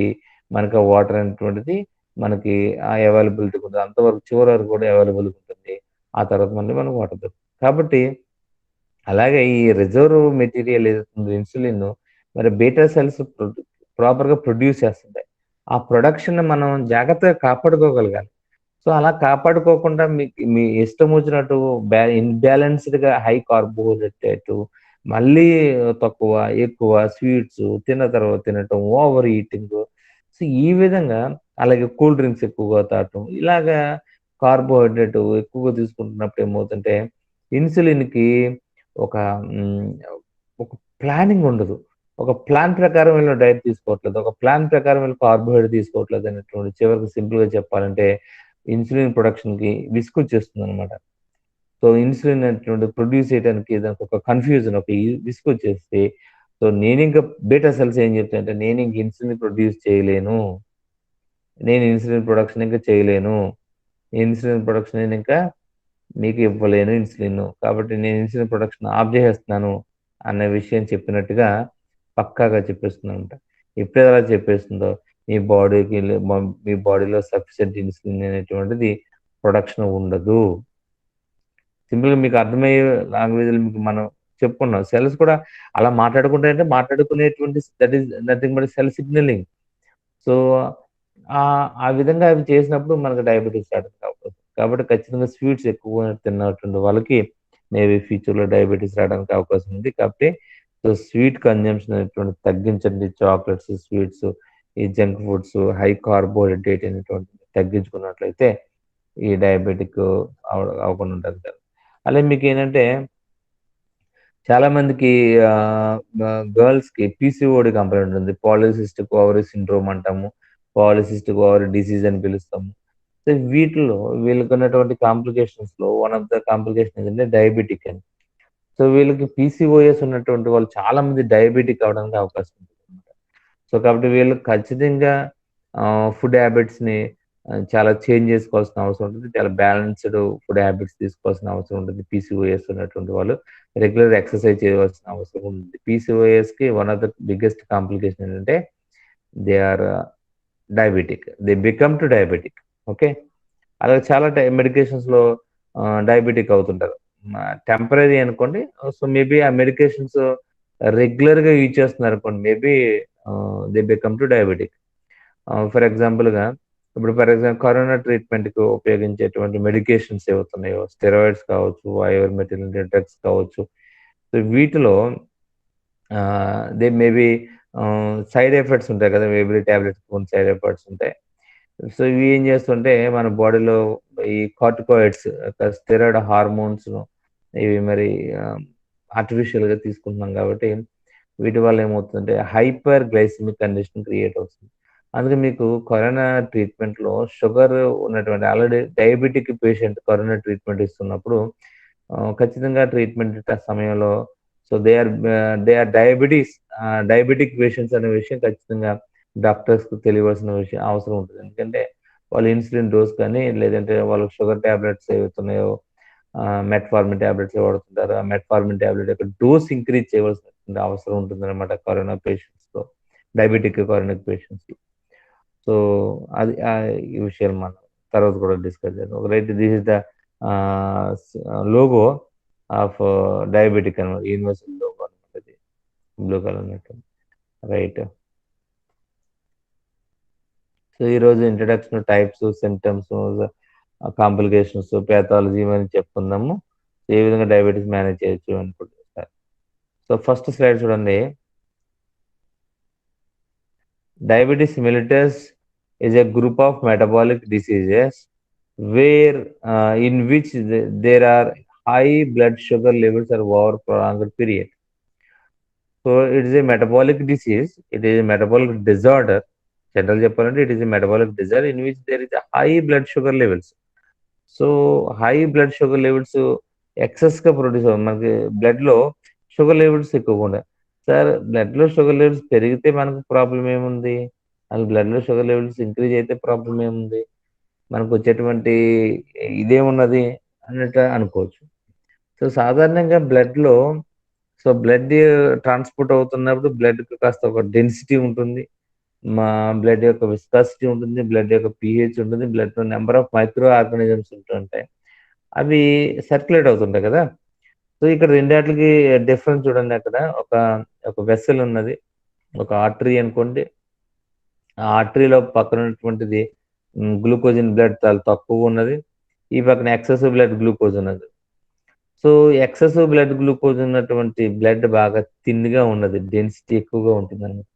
మనకు ఆ వాటర్ అనేటువంటిది మనకి ఆ అవైలబిలిటీ ఉంటుంది, అంతవరకు చివరి వరకు కూడా అవైలబుల్గా ఉంటుంది. ఆ తర్వాత మళ్ళీ మనకు వాటర్ దొరుకుతుంది. కాబట్టి అలాగే ఈ రిజర్వ్ మెటీరియల్ ఏదైతుందో ఇన్సులిన్ మరి బీటా సెల్స్ ప్రాపర్గా ప్రొడ్యూస్ చేస్తుంటాయి. ఆ ప్రొడక్షన్ మనం జాగ్రత్తగా కాపాడుకోగలగాలి. సో అలా కాపాడుకోకుండా మీ ఇష్టం వచ్చినట్టు ఇన్బ్యాలెన్స్డ్గా హై కార్బోహైడ్రేట్ మళ్ళీ తక్కువ ఎక్కువ స్వీట్స్ తిన్న తర్వాత తినటం, ఓవర్ ఈటింగ్, సో ఈ విధంగా అలాగే కూల్ డ్రింక్స్ ఎక్కువగా తాగటం, ఇలాగా కార్బోహైడ్రేట్ ఎక్కువగా తీసుకుంటున్నప్పుడు ఏమవుతుంటే ఇన్సులిన్కి ఒక ఒక ప్లానింగ్ ఉండదు. ఒక ప్లాన్ ప్రకారం వీళ్ళు డైట్ తీసుకోవట్లేదు, ఒక ప్లాన్ ప్రకారం వీళ్ళు కార్బోహైడ్రేట్ తీసుకోవట్లేదు అనేటువంటి చివరికి సింపుల్గా చెప్పాలంటే ఇన్సులిన్ ప్రొడక్షన్కి విసుకొచ్చేస్తుంది అనమాట. సో ఇన్సులిన్ అనేటువంటి ప్రొడ్యూస్ చేయడానికి దానికి ఒక కన్ఫ్యూజన్, ఒక విసుకొచ్చేస్తే సో నేను ఇంకా బీటా సెల్స్ ఏం చెప్తాయంటే నేను ఇంక ఇన్సులిన్ ప్రొడ్యూస్ చేయలేను, నేను ఇన్సులిన్ ప్రొడక్షన్ ఇంకా చేయలేను, ఇన్సులిన్ ప్రొడక్షన్ నేను ఇంకా మీకు ఇవ్వలేను ఇన్సులిన్, కాబట్టి నేను ఇన్సులిన్ ప్రొడక్షన్ ఆఫ్ చేసేస్తున్నాను అనే విషయం చెప్పినట్టుగా పక్కాగా చెప్పేస్తుంది అనమాట. ఎప్పుడైతే అలా చెప్పేస్తుందో మీ బాడీలో సఫిషియెంట్ ఇన్సులిన్ అనేటువంటిది ప్రొడక్షన్ ఉండదు. సింపుల్గా మీకు అర్థమయ్యే లాంగ్వేజ్లో మీకు మనం చెప్పుకున్నాం. సెల్స్ కూడా అలా మాట్లాడుకుంటే మాట్లాడుకునేటువంటి that is nothing but cell signalling. So ఆ విధంగా అవి చేసినప్పుడు మనకు డయాబెటీస్ రావడానికి అవకాశం. కాబట్టి ఖచ్చితంగా స్వీట్స్ ఎక్కువ తిన్నటువంటి వాళ్ళకి మేబీ ఫ్యూచర్లో డయాబెటీస్ రావడానికి అవకాశం ఉంది. కాబట్టి సో స్వీట్ కన్జంప్షన్ అనేటువంటి తగ్గించండి. చాక్లెట్స్, స్వీట్స్, ఈ జంక్ ఫుడ్స్, హై కార్బోహైడ్రేట్ అనేటువంటి తగ్గించుకున్నట్లయితే ఈ డయాబెటిక్ అవ్వకుండా ఉంటుంది కదా. అలాగే మీకు ఏంటంటే చాలా మందికి గర్ల్స్కి పీసీఓడి కంప్లైంట్ ఉంటుంది, పాలిసిస్టిక్ ఓవరీ సిండ్రోమ్ అంటాము, పాలిసిస్టిక్ ఓవరీ డిసీజ్ అని పిలుస్తాము. సో వీటిలో వీళ్ళకి ఉన్నటువంటి కాంప్లికేషన్స్లో వన్ ఆఫ్ ద కాంప్లికేషన్ ఏంటంటే డయాబెటిక్ అని. సో వీళ్ళకి పీసీఓఎస్ ఉన్నటువంటి వాళ్ళు చాలా మంది డయాబెటిక్ అవడానికి అవకాశం ఉంటుంది అనమాట. సో కాబట్టి వీళ్ళు ఖచ్చితంగా ఫుడ్ హ్యాబిట్స్ని చాలా చేంజ్ చేసుకోవాల్సిన అవసరం ఉంటుంది, చాలా బ్యాలెన్స్డ్ ఫుడ్ హ్యాబిట్స్ తీసుకోవాల్సిన అవసరం ఉంటుంది. పీసీఓఎస్ ఉన్నటువంటి వాళ్ళు రెగ్యులర్ ఎక్సర్సైజ్ చేయవలసిన అవసరం ఉంటుంది. పీసీఓఎస్కి one of the biggest complication ఏంటంటే they are diabetic, they become to diabetic. Okay, అలాగే చాలా మెడికేషన్స్లో డయాబెటిక్ అవుతుంటారు, టెంపరీ అనుకోండి. సో మేబీ ఆ మెడికేషన్స్ రెగ్యులర్గా యూజ్ చేస్తున్నారు అనుకోండి, maybe they become to diabetic. For ఎగ్జాంపుల్గా ఇప్పుడు కరోనా ట్రీట్మెంట్కి ఉపయోగించేటువంటి మెడికేషన్స్ ఏవవుతున్నాయో స్టెరాయిడ్స్ కావచ్చు, ఐవర్మెక్టిన్ డ్రగ్స్ కావచ్చు, సో వీటిలో దే మేబీ సైడ్ ఎఫెక్ట్స్ ఉంటాయి కదా, ఎవ్రీ ట్యాబ్లెట్స్ కొన్ని సైడ్ ఎఫెక్ట్స్ ఉంటాయి. సో ఇవి ఏం చేస్తుంటే మన బాడీలో ఈ కార్టికాయిడ్స్, స్టెరాయిడ్ హార్మోన్స్ ఇవి మరి ఆర్టిఫిషియల్గా తీసుకుంటున్నాం కాబట్టి వీటి వల్ల ఏమవుతుందంటే హైపర్ గ్లైసిమిక్ కండిషన్ క్రియేట్ అవుతుంది. అందుకే మీకు కరోనా ట్రీట్మెంట్లో షుగర్ ఉన్నటువంటి already diabetic patient corona treatment ఇస్తున్నప్పుడు ఖచ్చితంగా ట్రీట్మెంట్ సమయంలో so they are diabetic patients అనే విషయం ఖచ్చితంగా డాక్టర్స్కి తెలియవలసిన విషయం అవసరం ఉంటుంది. ఎందుకంటే వాళ్ళు ఇన్సులిన్ డోస్ కానీ లేదంటే వాళ్ళకి షుగర్ ట్యాబ్లెట్స్ ఏవైతున్నాయో మెట్ఫార్మిన్ ట్యాబ్లెట్స్ వాడుతుంటారు, ఆ మెట్ఫార్మిన్ ట్యాబ్లెట్ యొక్క డోస్ ఇంక్రీజ్ చేయవలసిన అవసరం ఉంటుంది అనమాట కరోనా పేషెంట్స్లో, డయాబెటిక్ కరోనిక్ పేషెంట్స్లో. సో అది ఈ విషయాలు మనం తర్వాత కూడా డిస్కస్ చేద్దాం. Right, this is the logo of diabetic అనమాట, యూనివర్సల్ లోగో అనమాట, ఇది బ్లూ కలర్ ఉన్నట్టు. రైట్. సో ఈరోజు introduction, types, symptoms, complications, pathology అని చెప్పుకుందాము. ఏ విధంగా డయాబెటీస్ మేనేజ్ చేయొచ్చు అనుకుంటున్నారు. సో ఫస్ట్ స్లైడ్ చూడండి. Diabetes mellitus is a group of metabolic diseases where in which there are high blood sugar levels over prolonged period. So it is a metabolic disease. It is a metabolic disorder. General చెప్పాలంటే it is a metabolic disorder in which there is a high blood sugar levels. So high blood sugar levels ఎక్సెస్గా produce అవుతుంది. మనకి బ్లడ్లో sugar levels ఎక్కువగా ఉన్నాయి. Sir బ్లడ్లో sugar levels పెరిగితే మనకు ప్రాబ్లం ఏముంది? అది బ్లడ్లో షుగర్ లెవెల్స్ ఇంక్రీజ్ అయితే ప్రాబ్లం ఏముంది? మనకు వచ్చేటువంటి ఇదేమున్నది అన్నట్టు అనుకోవచ్చు. సో సాధారణంగా బ్లడ్లో బ్లడ్ ట్రాన్స్పోర్ట్ అవుతున్నప్పుడు బ్లడ్కి కాస్త ఒక డెన్సిటీ ఉంటుంది, మా బ్లడ్ యొక్క విస్కాసిటీ ఉంటుంది, బ్లడ్ యొక్క pH ఉంటుంది, బ్లడ్లో నెంబర్ ఆఫ్ మైక్రో ఆర్గానిజమ్స్ ఉంటుంటాయి. అవి సర్క్యులేట్ అవుతుంటాయి కదా. సో ఇక్కడ రెండాటికి డిఫరెన్స్ చూడండి. అక్కడ ఒక వెస్సెల్ ఉన్నది, ఒక ఆర్టరీ అనుకోండి. ఆ ఆర్టరీలో పక్కన ఉన్నటువంటిది గ్లూకోజ్ ఇన్ బ్లడ్ చాలా తక్కువ ఉన్నది, ఈ పక్కన ఎక్సెసివ్ బ్లడ్ గ్లూకోజ్ ఉన్నది. సో ఎక్సెసివ్ బ్లడ్ గ్లూకోజ్ ఉన్నటువంటి బ్లడ్ బాగా థిన్గా ఉన్నది, డెన్సిటీ ఎక్కువగా ఉంటుంది అన్నమాట.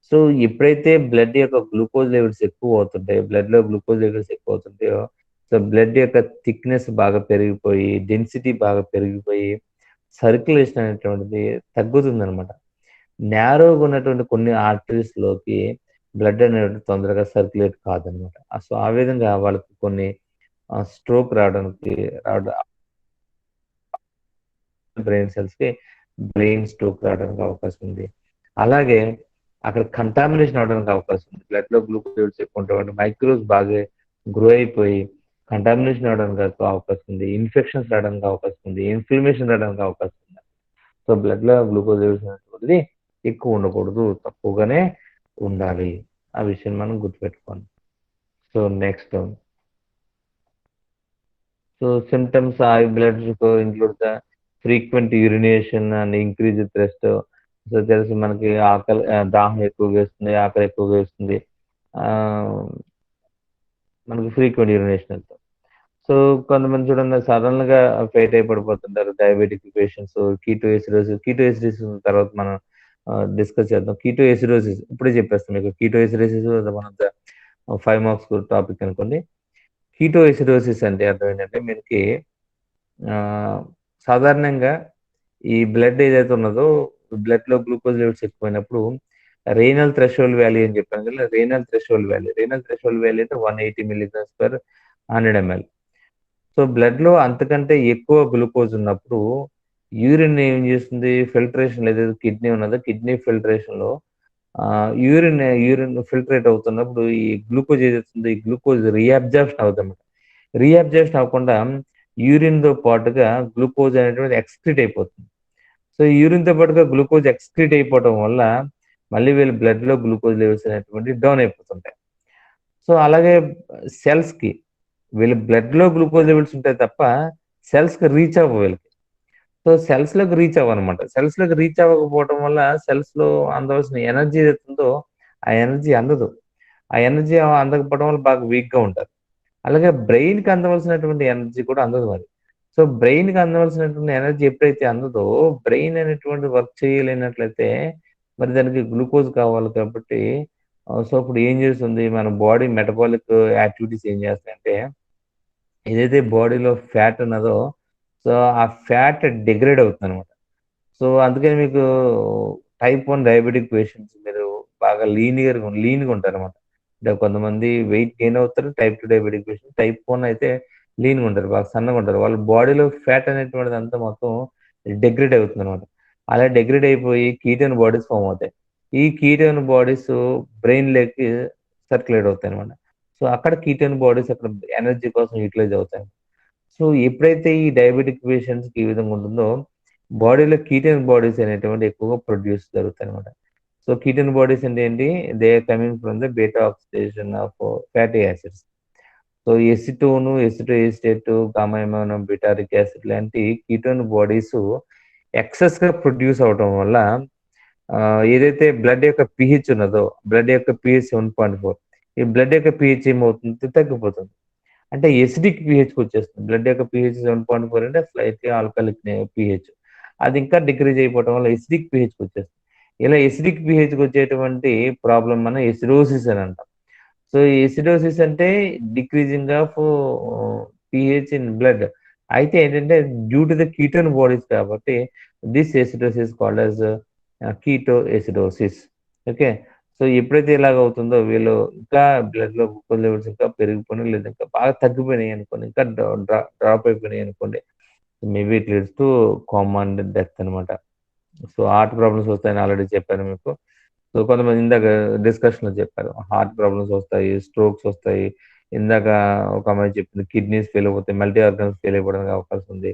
సో ఎప్పుడైతే బ్లడ్ యొక్క గ్లూకోజ్ లెవెల్స్ ఎక్కువ అవుతుంటాయో, బ్లడ్లో గ్లూకోజ్ లెవెల్స్ ఎక్కువ అవుతుంటాయో, సో బ్లడ్ యొక్క థిక్నెస్ బాగా పెరిగిపోయి, డెన్సిటీ బాగా పెరిగిపోయి, సర్క్యులేషన్ అనేటువంటిది తగ్గుతుంది అనమాట. నేరోగా ఉన్నటువంటి కొన్ని ఆర్టరీస్లోకి బ్లడ్ అనేది తొందరగా సర్క్యులేట్ కాదనమాట. సో ఆ విధంగా వాళ్ళకి కొన్ని స్ట్రోక్ రావడానికి బ్రెయిన్ సెల్స్కి బ్రెయిన్ స్ట్రోక్ రావడానికి అవకాశం ఉంది. అలాగే అక్కడ కంటామినేషన్ అవడానికి అవకాశం ఉంది. బ్లడ్లో గ్లూకోజ్ లెవెల్స్ ఎక్కువ ఉంటాయి, మైక్రోస్ బాగా గ్రో అయిపోయి కంటామినేషన్ అవడానికి అవకాశం ఉంది, ఇన్ఫెక్షన్స్ రావడానికి అవకాశం ఉంది, ఇన్ఫ్లమేషన్ రావడానికి అవకాశం ఉంది. సో బ్లడ్లో గ్లూకోజ్ లెవెల్స్ అనేటువంటిది ఎక్కువ ఉండకూడదు, తక్కువగానే ఉండాలి. ఆ విషయం మనం గుర్తుపెట్టుకోండి. So next, so symptoms high blood sugar include the frequent urination and increase thrust. So తెలుసు మనకి ఆకలి, దాహం ఎక్కువగా వేస్తుంది, ఆకలి ఎక్కువగా వేస్తుంది, మనకి ఫ్రీక్వెంట్ యూరినేషన్ వెళ్తాం. సో కొంతమంది చూడండి సడన్గా ఫెయిట్ అయిపడిపోతుంటారు డయాబెటిక్ పేషెంట్స్. కీటోఎసిడోసిస్ తర్వాత మనం డిస్కస్ చేద్దాం. కీటోఎసిడోసిస్ ఇప్పుడే చెప్పేస్తాం మీకు. కీటోఎసిడోసిస్ మన 5 మార్క్స్ టాపిక్ అనుకోండి. కీటోఎసిడోసిస్ అంటే అర్థం ఏంటంటే మనకి సాధారణంగా ఈ బ్లడ్ ఏదైతే ఉన్నదో బ్లడ్లో గ్లూకోజ్ లెవెల్స్ ఎక్కువైనప్పుడు రేనల్ థ్రెషోల్డ్ వాల్యూ అని చెప్పాను కదా. రేనల్ థ్రెషోల్డ్ వాల్యూ అంటే 180 mg/100 ml. సో బ్లడ్లో అంతకంటే ఎక్కువ గ్లూకోజ్ ఉన్నప్పుడు యూరిన్ ఏం చేస్తుంది, ఫిల్టరేషన్ ఏదైతే కిడ్నీ ఉన్నదో కిడ్నీ ఫిల్టరేషన్లో యూరిన్ ఫిల్టరేట్ అవుతున్నప్పుడు ఈ గ్లూకోజ్ ఏదైతుందో ఈ గ్లూకోజ్ రీఅబ్జార్ప్షన్ అవుతుంది. రీఅబ్జార్ప్షన్ అవ్వకుండా యూరిన్తో పాటుగా గ్లూకోజ్ అనేటువంటి ఎక్స్క్రీట్ అయిపోతుంది. సో యూరిన్తో పాటుగా గ్లూకోజ్ ఎక్స్క్రీట్ అయిపోవడం వల్ల మళ్ళీ వీళ్ళ బ్లడ్లో గ్లూకోజ్ లెవెల్స్ అనేటువంటి డౌన్ అయిపోతుంటాయి. సో అలాగే సెల్స్కి వీళ్ళ బ్లడ్లో గ్లూకోజ్ లెవెల్స్ ఉంటాయి తప్ప సెల్స్కి రీచ్ అవ్వవు వీళ్ళకి. సో సెల్స్లోకి రీచ్ అవ్వనమాట. సెల్స్లోకి రీచ్ అవ్వకపోవడం వల్ల సెల్స్లో అందవలసిన ఎనర్జీ ఏదైతుందో ఆ ఎనర్జీ అందదు. ఆ ఎనర్జీ అందకపోవడం వల్ల బాగా వీక్గా ఉంటారు. అలాగే బ్రెయిన్కి అందవలసినటువంటి ఎనర్జీ కూడా అందదు మరి. సో బ్రెయిన్కి అందవలసినటువంటి ఎనర్జీ ఎప్పుడైతే అందదో బ్రెయిన్ అనేటువంటి వర్క్ చేయలేనట్లయితే మరి దానికి గ్లూకోజ్ కావాలి కాబట్టి సో ఇప్పుడు ఏం చేస్తుంది మన బాడీ మెటబాలిక్ యాక్టివిటీస్ ఏం చేస్తాయంటే ఏదైతే బాడీలో ఫ్యాట్ ఉన్నదో సో ఆ ఫ్యాట్ డిగ్రేడ్ అవుతుంది అనమాట. సో అందుకని మీకు టైప్ 1 డయాబెటిక్ పేషెంట్స్ మీరు బాగా లీన్గా ఉంటారు అనమాట. అంటే కొంతమంది వెయిట్ గెయిన్ అవుతారు, టైప్ 2 డయాబెటిక్ పేషెంట్. టైప్ 1 అయితే లీన్గా ఉంటారు, బాగా సన్నగా ఉంటారు. వాళ్ళ బాడీలో ఫ్యాట్ అనేటువంటిది అంతా మొత్తం డిగ్రేడ్ అవుతుంది అనమాట. అలా డిగ్రేడ్ అయిపోయి కీటోన్ బాడీస్ ఫామ్ అవుతాయి. ఈ కీటోన్ బాడీస్ బ్రెయిన్లోకి సర్క్యులేట్ అవుతాయి అనమాట. సో అక్కడ కీటోన్ బాడీస్ అక్కడ ఎనర్జీ కోసం యూటిలైజ్ అవుతాయి. సో ఎప్పుడైతే ఈ డయాబెటిక్ పేషెంట్స్కి ఈ విధంగా ఉంటుందో బాడీలో కీటోన్ బాడీస్ అనేటువంటి ఎక్కువగా ప్రొడ్యూస్ జరుగుతాయి అనమాట. సో కీటోన్ బాడీస్ అంటే ఏంటి, they are coming from the beta oxidation of fatty acids. So acetone, acetoacetate, gamma butyric acid లాంటి కీటోన్ బాడీస్ ఎక్సెస్గా ప్రొడ్యూస్ అవడం వల్ల ఏదైతే బ్లడ్ యొక్క pH ఉన్నదో బ్లడ్ యొక్క pH 7.4, ఈ బ్లడ్ యొక్క pH ఏమవుతుంది, తగ్గిపోతుంది. అంటే ఎసిడిక్ pHకి వచ్చేస్తుంది. బ్లడ్ యొక్క pH 7.4 అంటే స్లైట్లీ ఆల్కలిక్ pH. అది ఇంకా డిక్రీజ్ అయిపోవడం వల్ల ఎసిడిక్ pHకి వచ్చేస్తుంది. ఇలా ఎసిడిక్ pHకి వచ్చేటువంటి ప్రాబ్లం మనం ఎసిడోసిస్ అని అంటాం. సో ఎసిడోసిస్ అంటే decreasing of pH in blood. అయితే ఏంటంటే due to the ketone bodies కాబట్టి this acidosis called as keto acidosis. Okay. So ఎప్పుడైతే ఇలాగ అవుతుందో వీళ్ళు ఇంకా బ్లడ్లో గ్లూకోజ్ లెవెల్స్ ఇంకా పెరిగిపోయినాయి, లేదా ఇంకా బాగా తగ్గిపోయినాయి అనుకోండి, ఇంకా డ్రాప్ అయిపోయినాయి అనుకోండి, maybe it leads to comma and death అనమాట. సో హార్ట్ ప్రాబ్లమ్స్ వస్తాయని ఆల్రెడీ చెప్పాను మీకు. సో కొంతమంది ఇందాక డిస్కషన్లో చెప్పారు హార్ట్ ప్రాబ్లమ్స్ వస్తాయి, స్ట్రోక్స్ వస్తాయి. ఇందాక ఒక అమ్మాయి చెప్పింది కిడ్నీస్ ఫెయిల్ అయిపోతాయి, మల్టీ ఆర్గన్స్ ఫెయిల్ అయిపోవడానికి అవకాశం ఉంది.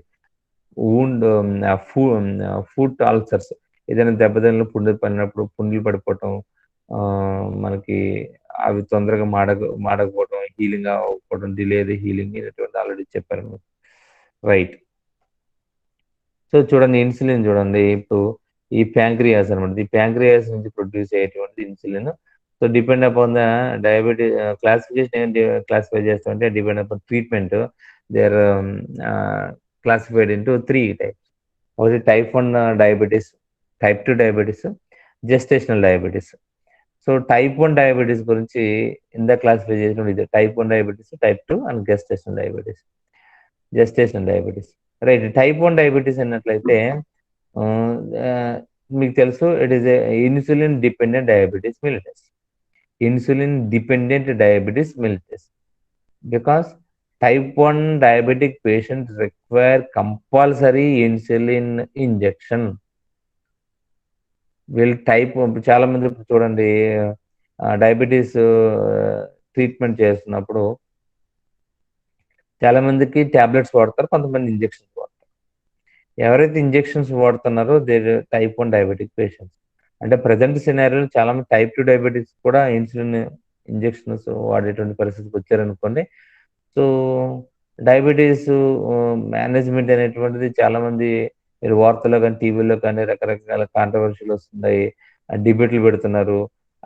వూండ్ ఫుట్ అల్సర్స్, ఏదైనా దెబ్బతిన్న పుండ్లు పడినప్పుడు పుండ్లు పడిపోవటం, మనకి అవి తొందరగా మాడకపోవడం, హీలింగ్ అవ్వకపోవడం, డిలే హీలింగ్ ఇటువంటి ఆల్రెడీ చెప్పారు మీకు. రైట్. సో చూడండి ఇన్సులిన్ చూడండి, ఇప్పుడు ఈ ప్యాంక్రియాస్ అనమాట, ఈ ప్యాంక్రియాస్ నుంచి ప్రొడ్యూస్ అయ్యేటువంటి insulin. So depend upon the diabetes classification classify చేస్తామంటే depend upon treatment they are classified into 3 types. ఒకటి type 1 diabetes, type 2 diabetes, gestational diabetes. So type 1 diabetes గురించి ఇందాక క్లాసిఫై చేసిన ఇది type 1 diabetes, type 2 and gestational diabetes. Right. type 1 diabetes అన్నట్లయితే మీకు తెలుసు it is insulin dependent diabetes mellitus. Because type 1 diabetic patients require compulsory insulin injection. వీళ్ళు చాలా మంది చూడండి డయాబెటీస్ ట్రీట్మెంట్ చేస్తున్నప్పుడు చాలా మందికి టాబ్లెట్స్ వాడతారు, కొంతమంది ఇంజెక్షన్స్ వాడతారు. ఎవరైతే ఇంజెక్షన్స్ వాడుతున్నారో దే type 1 డయాబెటిక్ పేషెంట్స్. అంటే ప్రజెంట్ సినారియోలో చాలా మంది type 2 డయాబెటీస్ కూడా ఇన్సులిన్ ఇంజెక్షన్స్ వాడేటువంటి పరిస్థితికి వచ్చారనుకోండి. సో డయాబెటీస్ మేనేజ్మెంట్ అనేటువంటిది చాలా మంది మీరు వార్తల్లో కానీ టీవీలో కానీ రకరకాల కాంట్రవర్షీలు వస్తున్నాయి, డిబేట్లు పెడుతున్నారు.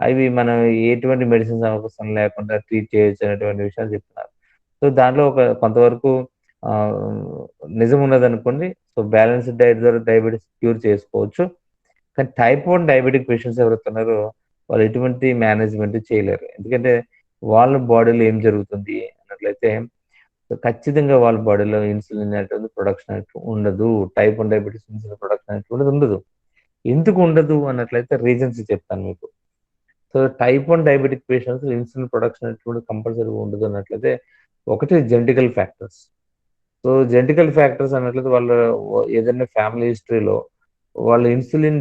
అవి మనం ఎటువంటి మెడిసిన్స్ అవసరం లేకుండా ట్రీట్ చేయొచ్చు అనేటువంటి విషయాలు చెప్తున్నారు. సో దాంట్లో కొంతవరకు నిజం ఉన్నదనుకోండి. సో బ్యాలెన్స్డ్ డైట్ ద్వారా డయాబెటీస్ క్యూర్ చేసుకోవచ్చు. కానీ type 1 డయాబెటిక్ పేషెంట్స్ ఎవరుతున్నారో వాళ్ళు ఎటువంటి మేనేజ్మెంట్ చేయలేరు. ఎందుకంటే వాళ్ళ బాడీలో ఏం జరుగుతుంది అన్నట్లయితే ఖచ్చితంగా వాళ్ళ బాడీలో ఇన్సులిన్ అనేటువంటి ప్రొడక్షన్ అనేటువంటి ఉండదు. type 1 డయాబెటీస్ ఇన్సులిన్ ప్రొడక్షన్ అనేటువంటిది ఉండదు. ఎందుకు ఉండదు అన్నట్లయితే రీజన్స్ చెప్తాను మీకు. So type 1 diabetic patients insulin production అనేటువంటి కంపల్సరీ ఉండదు అన్నట్లయితే ఒకటి genetical factors. So genetical factors అన్నట్లయితే వాళ్ళ ఏదైనా ఫ్యామిలీ హిస్టరీలో వాళ్ళ ఇన్సులిన్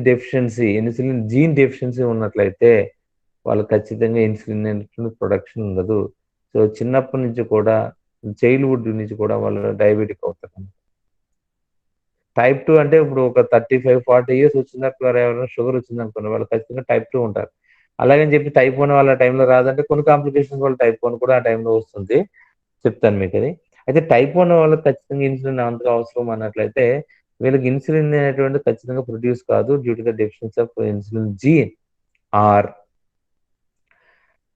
జీన్ డెఫిషియన్సీ ఉన్నట్లయితే వాళ్ళు ఖచ్చితంగా ఇన్సులిన్ అనేటువంటి ప్రొడక్షన్ ఉండదు. సో చిన్నప్పటి నుంచి కూడా చైల్డ్హుడ్ నుంచి కూడా వాళ్ళు డయాబెటిక్ అవుతారు. type 2 అంటే ఇప్పుడు ఒక 35-40 years వచ్చిందాక ఎవరైనా షుగర్ వచ్చింది అనుకోండి, వాళ్ళు ఖచ్చితంగా type 2 ఉంటారు. అలాగని చెప్పి type 1 వాళ్ళ టైంలో రాదంటే కొన్ని కాంప్లికేషన్స్ వాళ్ళ type 1 కూడా ఆ టైంలో వస్తుంది, చెప్తాను మీకు అది. అయితే type 1 వాళ్ళకి ఖచ్చితంగా ఇన్సులిన్ అంతగా అవసరం అన్నట్లయితే వీళ్ళకి ఇన్సులిన్ అనేటువంటి ఖచ్చితంగా ప్రొడ్యూస్ కాదు due to the deficiency of insulin gene or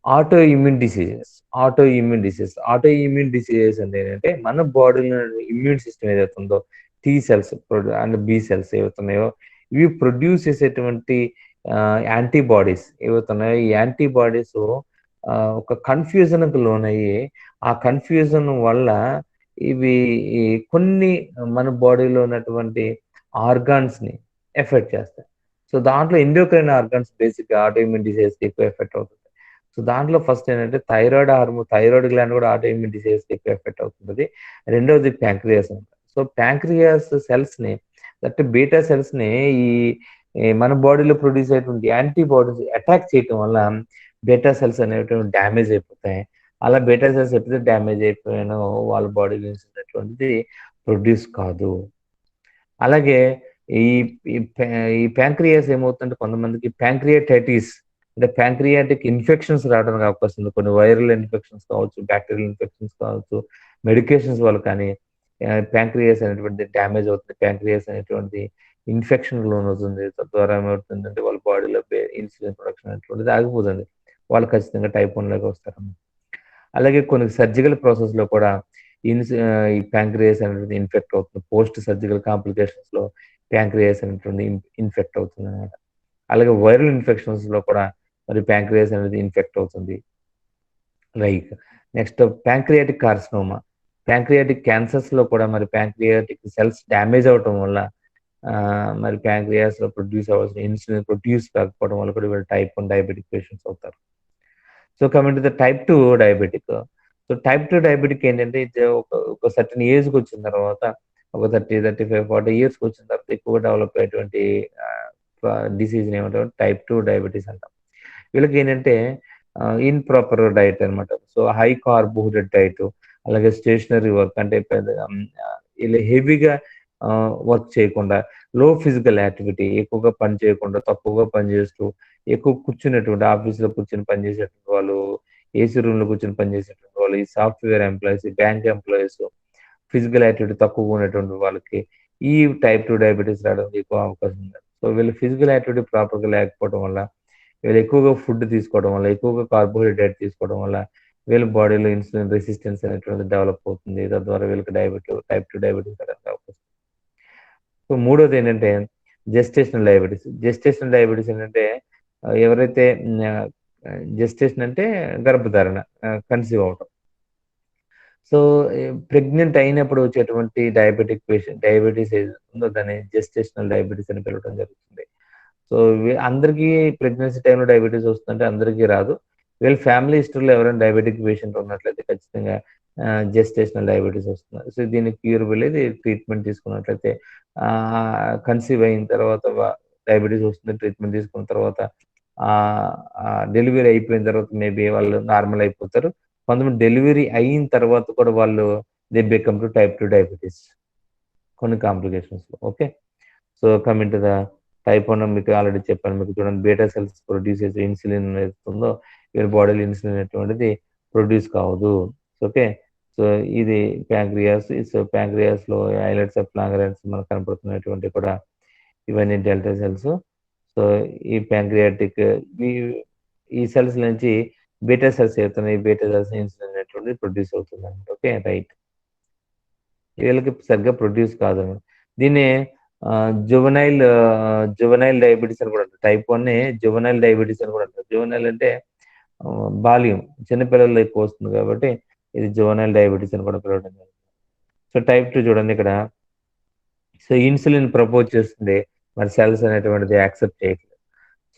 auto immune diseases అంటే ఏంటంటే మన బాడీలో ఇమ్యూన్ సిస్టమ్ ఏదైతే ఉందో T cells and B cells ఏవైతున్నాయో ఇవి ప్రొడ్యూస్ చేసేటువంటి యాంటీబాడీస్ ఏవైతున్నాయో ఈ యాంటీబాడీస్ ఒక కన్ఫ్యూజన్కి లోనయ్యి ఆ కన్ఫ్యూజన్ వల్ల ఇవి కొన్ని మన బాడీలో ఉన్నటువంటి ఆర్గాన్స్ని ఎఫెక్ట్ చేస్తాయి. సో దాంట్లో ఎండోక్రైన్ ఆర్గాన్స్ బేసిక్గా ఆటోఇమ్యూన్ డిసీజెస్కి ఎక్కువ ఎఫెక్ట్ అవుతుంది. సో దాంట్లో ఫస్ట్ ఏంటంటే థైరాయిడ్ గ్లాండ్ కూడా ఆటోఇమ్యూన్ డిసీజెస్కి ఎక్కువ ఎఫెక్ట్ అవుతుంది. రెండవది ప్యాంక్రియాస్ అనమాట. సో ప్యాంక్రియాస్ సెల్స్ని అంటే బీటా సెల్స్ని ఈ మన బాడీలో ప్రొడ్యూస్ అయ్యేటువంటి యాంటీబాడీస్ అటాక్ చేయటం వల్ల బీటా సెల్స్ అనేటువంటి డ్యామేజ్ అయిపోతాయి. అలా బీటా సెల్స్ ఎప్పుడైతే డ్యామేజ్ అయిపోయానో వాళ్ళ బాడీలో అనేటువంటిది ప్రొడ్యూస్ కాదు. అలాగే ఈ ప్యాంక్రియాస్ ఏమవుతుందంటే కొంతమందికి ప్యాంక్రియాటైటిస్ అంటే ప్యాంక్రియాటిక్ ఇన్ఫెక్షన్స్ రావడానికి అవకాశం ఉంది. కొన్ని వైరల్ ఇన్ఫెక్షన్స్ కావచ్చు, బ్యాక్టీరియల్ ఇన్ఫెక్షన్స్ కావచ్చు, మెడికేషన్స్ వల్ల కానీ ప్యాంక్రియాస్ అనేటువంటి డ్యామేజ్ అవుతుంది. ప్యాంక్రియాస్ అనేటువంటి ఇన్ఫెక్షన్ లోన్ అవుతుంది. తద్వారా ఏమవుతుందంటే వాళ్ళ బాడీలో ఇన్సులిన్ ప్రొడక్షన్ అనేటువంటిది ఆగిపోతుంది. వాళ్ళు ఖచ్చితంగా టైప్ 1లోకి వస్తారు. అలాగే కొన్ని సర్జికల్ ప్రాసెస్లో కూడా ఈ ప్యాంక్రియాస్ అనేది ఇన్ఫెక్ట్ అవుతుంది. పోస్ట్ సర్జికల్ కాంప్లికేషన్స్లో ప్యాంక్రియాస్ అనేటువంటి ఇన్ఫెక్ట్ అవుతుంది అనమాట. అలాగే వైరల్ ఇన్ఫెక్షన్స్లో కూడా మరి ప్యాంక్రియాస్ అనేది ఇన్ఫెక్ట్ అవుతుంది. Like next pancreatic carcinoma, pancreatic క్యాన్సర్స్లో కూడా మరి ప్యాంక్రియాటిక్ సెల్స్ డ్యామేజ్ అవటం వల్ల మరి ప్యాంక్రియాస్లో ప్రొడ్యూస్ అవ్వాల్సిన ఇన్సులిన్ ప్రొడ్యూస్ కాకపోవడం వల్ల కూడా వీళ్ళు టైప్ 1 డయాబెటిక్ పేషెంట్స్ అవుతారు. So coming to the type 2 diabetic. So type 2 diabetic ఏంటంటే ఇది ఒక సర్టన్ ఏజ్కి వచ్చిన తర్వాత ఒక 30, 35, 40 ఇయర్స్కి వచ్చిన తర్వాత ఎక్కువ డెవలప్ అయ్యేటువంటి డిసీజ్ని ఏమంటారు టైప్ 2 డయాబెటీస్ అంటాం. వీళ్ళకి ఏంటంటే ఇన్ప్రాపర్ డైట్ అనమాట. సో హై కార్బోహైడ్రేట్ డైట్, అలాగే స్టేషనరీ వర్క్ అంటే ఇలా హెవీగా వర్క్ చేయకుండా, లో ఫిజికల్ యాక్టివిటీ, ఎక్కువగా పని చేయకుండా తక్కువగా పని చేస్తూ, ఎక్కువ కూర్చునేటువంటి ఆఫీస్లో కూర్చొని పనిచేసేటువంటి వాళ్ళు, ఏసీ రూమ్లో కూర్చొని పనిచేసేటువంటి వాళ్ళు, ఈ software employees, bank employees, physical activity తక్కువగా ఉన్నటువంటి వాళ్ళకి ఈ టైప్ 2 డయాబెటీస్ రావడానికి ఎక్కువ అవకాశం ఉంది. సో వీళ్ళు ఫిజికల్ యాక్టివిటీ ప్రాపర్గా లేకపోవడం వల్ల, వీళ్ళు ఎక్కువగా ఫుడ్ తీసుకోవడం వల్ల, ఎక్కువగా కార్బోహైడ్రేట్ తీసుకోవడం వల్ల వీళ్ళ బాడీలో ఇన్సులిన్ రెసిస్టెన్స్ అనేటువంటిది డెవలప్ అవుతుంది. తద్వారా వీళ్ళకి టైప్ 2 డయాబెటీస్ రావడానికి అవకాశం. సో మూడోది ఏంటంటే జెస్టేషనల్ డయాబెటీస్. జెస్టేషనల్ డయాబెటీస్ ఏంటంటే ఎవరైతే జెస్టేషన్ అంటే గర్భధారణ, కన్సీవ్ అవటం. సో ప్రెగ్నెంట్ అయినప్పుడు వచ్చేటువంటి డయాబెటీస్ ఏది ఉందో దాన్ని జెస్టేషనల్ డయాబెటీస్ అని పిలవడం జరుగుతుంది. సో అందరికీ ప్రెగ్నెన్సీ టైంలో డయాబెటీస్ వస్తుందంటే అందరికీ రాదు. వీళ్ళ ఫ్యామిలీ హిస్టరీలో ఎవరైనా డయాబెటిక్ పేషెంట్ ఉన్నట్లయితే ఖచ్చితంగా జెస్టేషనల్ డయాబెటీస్ వస్తుంది. సో దీనికి క్యూరబుల్ ఇది ట్రీట్మెంట్ తీసుకున్నట్లయితే కన్సీవ్ అయిన తర్వాత డయాబెటీస్ వస్తుంది, ట్రీట్మెంట్ తీసుకున్న తర్వాత డెలివరీ అయిపోయిన తర్వాత మేబీ వాళ్ళు నార్మల్ అయిపోతారు. కొంతమంది డెలివరీ అయిన తర్వాత కూడా వాళ్ళు they become to type 2 diabetes కొన్ని కాంప్లికేషన్స్లో. Okay, so coming to the type 1 మీకు ఆల్రెడీ చెప్పాను. మీకు చూడండి బీటా సెల్స్ ప్రొడ్యూస్ చేసే ఇన్సులిన్ ఏదైతుందో వీళ్ళ బాడీలో ఇన్సులిన్ అనేటువంటిది ప్రొడ్యూస్ కావదు. ఓకే, సో ఇది ప్యాంక్రియాస్. సో ప్యాంక్రియాస్లో ఐలెట్స్ ఆఫ్ లాంగరెన్స్ మనకు కనపడుతున్నటువంటి కూడా ఇవన్నీ డెల్టా సెల్స్. సో ఈ ప్యాంక్రియాటిక్ ఈ సెల్స్ నుంచి బీటా సెల్స్ అవుతున్నాయి. బీటా సెల్స్ ఇన్సులిన్ అనేటువంటిది ప్రొడ్యూస్ అవుతుంది అనమాట. Okay, right. వీళ్ళకి సరిగ్గా ప్రొడ్యూస్ కాదు. దీన్ని జువనైల్ డయాబెటీస్ అని కూడా అంటారు. టైప్ 1 జువనైల్ డయాబెటీస్ అని కూడా అంటారు. జువనైల్ అంటే బాల్యం, చిన్నపిల్లల్లో ఎక్కువ వస్తుంది కాబట్టి ఇది జువనైల్ డయాబెటీస్ అని కూడా పిలవడం జరుగుతుంది. సో టైప్ 2 చూడండి ఇక్కడ. సో ఇన్సులిన్ ప్రపోజ్ చేస్తుంది, మరి సెల్స్ అనేటువంటిది యాక్సెప్ట్ చేయట్లేదు.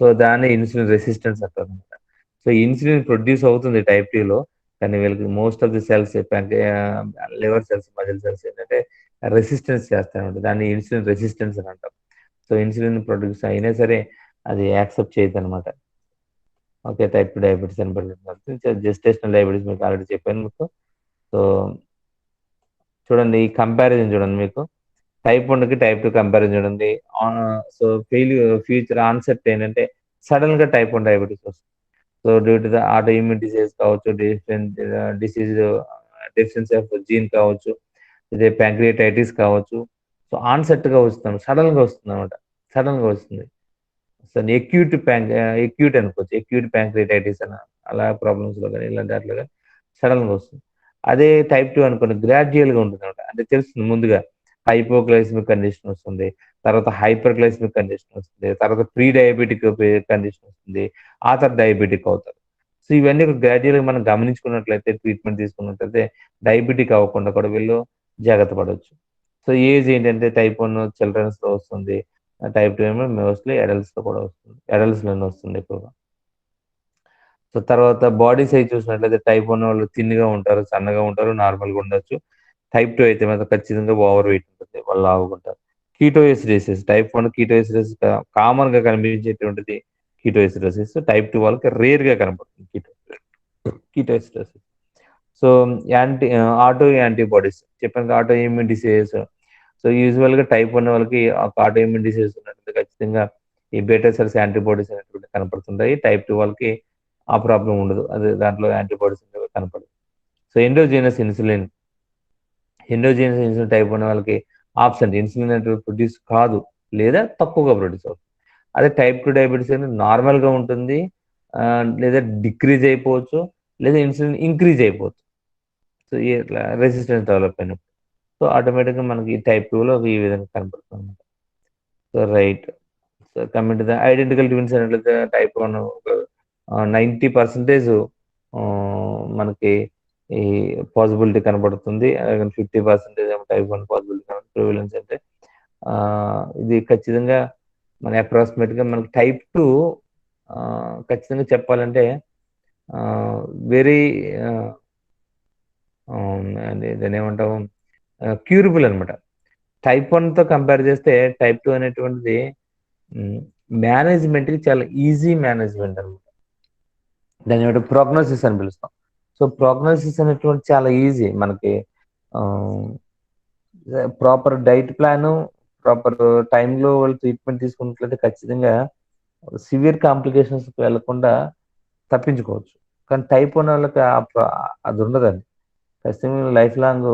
సో దాన్ని ఇన్సులిన్ రెసిస్టెన్స్ అంటారు అనమాట. సో ఇన్సులిన్ ప్రొడ్యూస్ అవుతుంది టైప్ 2లో, కానీ వీళ్ళకి most of the cells liver cells, muscle cells ఏంటంటే రెసిస్టెన్స్ చేస్తారనమాట. దాన్ని ఇన్సులిన్ రెసిస్టెన్స్ అని అంటాం. సో ఇన్సులిన్ ప్రొడ్యూస్ అయినా సరే అది యాక్సెప్ట్ చేయదు అనమాట. ఓకే, టైప్ 2 డయాబెటీస్ అని పడుతుంది. జెస్టేషనల్ డయాబెటీస్ మీకు ఆల్రెడీ చెప్పాను మీకు. సో చూడండి ఈ కంపారిజన్ చూడండి, మీకు టైప్ 1కి టైప్ 2 కంపారిజన్ చూడండి. సో ఫ్యూచర్ ఆన్సెట్ ఏంటంటే సడన్ గా టైప్ 1 డయాబెటీస్ వస్తుంది. So due to the auto immune disease కావచ్చు, డెఫిషియన్సీ ఆఫ్ జీన్ కావచ్చు, ఇదే ప్యాంక్రియాటైటిస్ కావచ్చు. సో ఆన్సెట్ గా వస్తుంది, సడన్ గా వస్తుంది అనమాట. సడన్ గా వస్తుంది. సో ఎక్యూట్ అనుకోవచ్చు, ఎక్యూట్ ప్యాంక్రియాటైటిస్ అని అలా ప్రాబ్లమ్స్ లో కానీ ఇలాంటి వాటిలో కానీ సడన్ గా వస్తుంది. అదే టైప్ 2 అనుకోండి గ్రాడ్యువల్ గా ఉంటుంది అనమాట. అంటే తెలుస్తుంది ముందుగా హైపోగ్లైసిమిక్ కండిషన్ వస్తుంది, తర్వాత హైపర్ గ్లైసిమిక్ కండిషన్ వస్తుంది, తర్వాత ప్రీ డయాబెటిక్ కండిషన్ వస్తుంది, ఆ తర్వాత డయాబెటిక్ అవుతారు. సో ఇవన్నీ గ్రాడ్యువల్ గా మనం గమనించుకున్నట్లయితే, ట్రీట్మెంట్ తీసుకున్నట్లయితే డయాబెటిక్ అవ్వకుండా కూడా వీళ్ళు జాగ్రత్త పడవచ్చు. సో ఏజ్ ఏంటంటే టైప్ 1 చిల్డ్రన్స్ లో వస్తుంది, టైప్ 2 ఏమో మోస్ట్లీ అడల్ట్స్ లో కూడా వస్తుంది, అడల్ట్స్ లోనే వస్తుంది ఎక్కువగా. సో తర్వాత బాడీ సైజ్ చూసినట్లయితే టైప్ 1 వాళ్ళు తిన్నుగా ఉంటారు, సన్నగా ఉంటారు, నార్మల్గా ఉండొచ్చు. టైప్ 2 అయితే మాత్రం ఖచ్చితంగా ఓవర్ వెయిట్ ఉంటుంది, వాళ్ళు లావుకుంటారు. కీటోఎసిడోసిస్, టైప్ 1 కీటోఎసిడోసిస్ కామన్ గా కనిపించేటువంటిది కీటోఎసిడోసిస్. టైప్ 2 వాళ్ళకి రేర్ గా కనపడుతుంది కీటోఎసిడోసిస్. సో ఆటో యాంటీబాడీస్ చెప్పాను, auto immune diseases. So usual గా టైప్ 1 వాళ్ళకి ఆటో ఇమ్యూన్ డిసీజెస్ ఉన్నట్టు ఖచ్చితంగా ఈ బీటా సెల్స్ యాంటీబాడీస్ అనేటువంటి కనపడుతుంటాయి. టైప్ 2 వాళ్ళకి ఆ ప్రాబ్లం ఉండదు, అది దాంట్లో యాంటీబాడీస్ కనపడదు. సో ఎండోజీనస్ ఇన్సులిన్ టైప్ 1 వాళ్ళకి ఆబ్సెంట్, ఇన్సులిన్ అంటే ప్రొడ్యూస్ కాదు లేదా తక్కువగా ప్రొడ్యూస్ అవుతుంది. అదే టైప్ 2 డయాబెటీస్ అనేది నార్మల్ గా ఉంటుంది, లేదా డిక్రీజ్ అయిపోవచ్చు, లేదా ఇన్సులిన్ ఇంక్రీజ్ అయిపోవచ్చు. సో ఇట్లా రెసిస్టెన్స్ డెవలప్ అయినప్పుడు సో ఆటోమేటిక్గా మనకి టైప్ 2లో ఈ విధంగా కనపడుతుంది. So right. So coming to the identical twins అనేట్లయితే టైప్ 1 90% మనకి ఈ పాసిబిలిటీ కనబడుతుంది. 50% ఏమో టైప్ 1 పాసిబిలిటీ ప్రివిలెన్స్ అంటే ఇది ఖచ్చితంగా మన అప్రాక్సిమేట్గా మనకి టైప్ 2 ఖచ్చితంగా చెప్పాలంటే వెరీ దాన్ని ఏమంటాము క్యూరబుల్ అనమాట. టైప్ 1తో కంపేర్ చేస్తే టైప్ 2 అనేటువంటిది మేనేజ్మెంట్కి చాలా ఈజీ మేనేజ్మెంట్ అనమాట. దాని బట్టి ప్రోగ్నోసిస్ అని పిలుస్తాం. సో ప్రోగ్నోసిస్ అనేటువంటి చాలా ఈజీ మనకి. ప్రాపర్ డైట్ ప్లాను, ప్రాపర్ టైంలో వాళ్ళు ట్రీట్మెంట్ తీసుకున్నట్లయితే ఖచ్చితంగా సివియర్ కాంప్లికేషన్స్ వెళ్లకుండా తప్పించుకోవచ్చు. కానీ టైప్ 1 వాళ్ళకి అది ఉండదండి. ఖచ్చితంగా లైఫ్ లాంగ్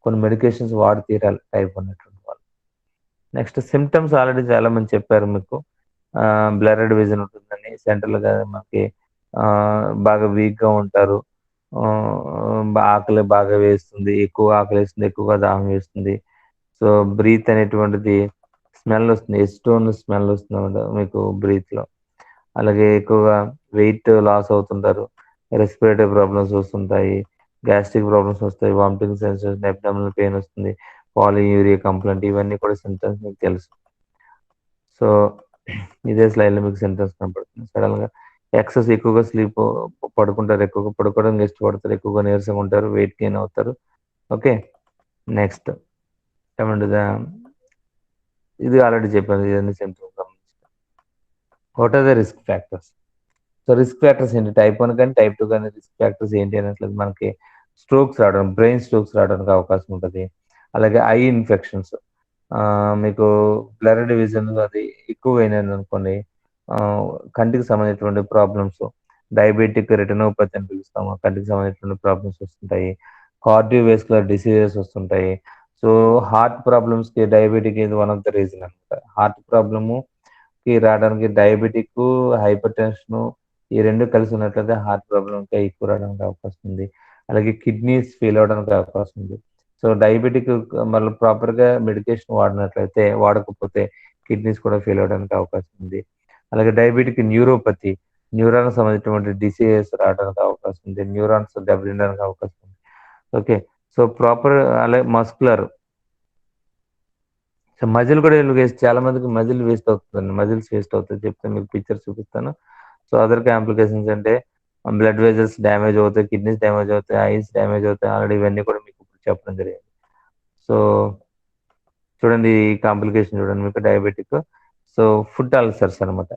కొన్ని మెడికేషన్స్ వాడి తీరాలి టైప్ 1 అనేటువంటి వాళ్ళు. నెక్స్ట్ సిమ్టమ్స్ ఆల్రెడీ చాలా మంది చెప్పారు మీకు. బ్లర్రెడ్ విజన్ ఉంటుందని, సెంట్రల్గా మనకి బాగా వీక్గా ఉంటారు, ఆకలి బాగా వేస్తుంది, ఎక్కువ ఆకలి వేస్తుంది, ఎక్కువగా దాహం వేస్తుంది. సో బ్రీత్ అనేటువంటిది స్మెల్ వస్తుంది, ఎస్టోన్ స్మెల్ వస్తుంది అన్నమాట మీకు బ్రీత్లో. అలాగే ఎక్కువగా వెయిట్ లాస్ అవుతుంటారు, రెస్పిరేటరీ ప్రాబ్లమ్స్ వస్తుంటాయి, గ్యాస్ట్రిక్ ప్రాబ్లమ్స్ వస్తాయి, వామిటింగ్ సెన్సేషన్, అబ్డామినల్ పెయిన్ వస్తుంది, పాలియూరియా కంప్లైంట్, ఇవన్నీ కూడా సింటమ్స్ మీకు తెలుసు. సో ఇదే స్లైడ్లో మీకు సింటమ్స్ కనపడుతుంది. సడన్గా ఎక్సెస్ ఎక్కువగా స్లీప్ పడుకుంటారు, ఎక్కువగా పడుకోవడానికి ఇష్టపడతారు, ఎక్కువగా నీరసంగా ఉంటారు, వెయిట్ గెయిన్ అవుతారు. ఓకే, నెక్స్ట్ ఏమంటే ఇది ఆల్రెడీ చెప్పాను, ఇవన్నీ సింటమ్స్ సంబంధించి. What are the risk factors? So risk factors ఏంటి? టైప్ 1 కానీ టైప్ 2 కానీ రిస్క్ ఫ్యాక్టర్స్ ఏంటి అనట్లేదు. మనకి స్ట్రోక్స్ రావడం, బ్రెయిన్ స్ట్రోక్స్ రావడానికి అవకాశం ఉంటుంది. అలాగే ఐ ఇన్ఫెక్షన్స్, మీకు బ్లర్రెడ్ విజన్ అది ఎక్కువైనది అనుకోండి, కంటికి సంబంధించినటువంటి ప్రాబ్లమ్స్, డయాబెటిక్ రెటినోపతి అని పిలుస్తాము, కంటికి సంబంధించినటువంటి ప్రాబ్లమ్స్ వస్తుంటాయి, కార్డియోవాస్కులర్ డిసీజెస్ వస్తుంటాయి. సో హార్ట్ ప్రాబ్లమ్స్కి డయాబెటిక్ ఇది వన్ ఆఫ్ ద రీజన్ అనమాట. హార్ట్ ప్రాబ్లమ్కి రావడానికి డయాబెటిక్, హైపర్ టెన్షన్ ఈ రెండు కలిసి ఉన్నట్లయితే హార్ట్ ప్రాబ్లంకి ఎక్కువ రావడానికి అవకాశం ఉంది. అలాగే కిడ్నీస్ ఫెయిల్ అవడానికి అవకాశం ఉంది. సో డయాబెటిక్ మళ్ళీ ప్రాపర్గా మెడికేషన్ వాడకపోతే కిడ్నీస్ కూడా ఫెయిల్ అవడానికి అవకాశం ఉంది. అలాగే డయాబెటిక్ న్యూరోపతి, న్యూరాన్ సంబంధించినటువంటి డిసీజెస్ రావడానికి అవకాశం ఉంది, న్యూరాన్స్ దెబ్బతినడానికి అవకాశం ఉంది. ఓకే, సో ప్రాపర్ అలాగే మస్కులర్, సో మజిల్ కూడా వేస్ట్, చాలా మందికి మజిల్ వేస్ట్ అవుతుందండి, మజిల్స్ వేస్ట్ అవుతుంది. చెప్తే మీకు పిక్చర్ చూపిస్తాను. సో అదర్ కాంప్లికేషన్స్ అంటే బ్లడ్ వెజల్స్ డ్యామేజ్ అవుతాయి, కిడ్నీస్ డ్యామేజ్ అవుతాయి, ఐస్ డ్యామేజ్ అవుతాయి. ఆల్రెడీ ఇవన్నీ కూడా మీకు ఇప్పుడు చెప్పడం జరిగింది. సో చూడండి ఈ కాంప్లికేషన్ చూడండి మీకు డయాబెటిక్. సో ఫుడ్ అల్సర్స్ అనమాట.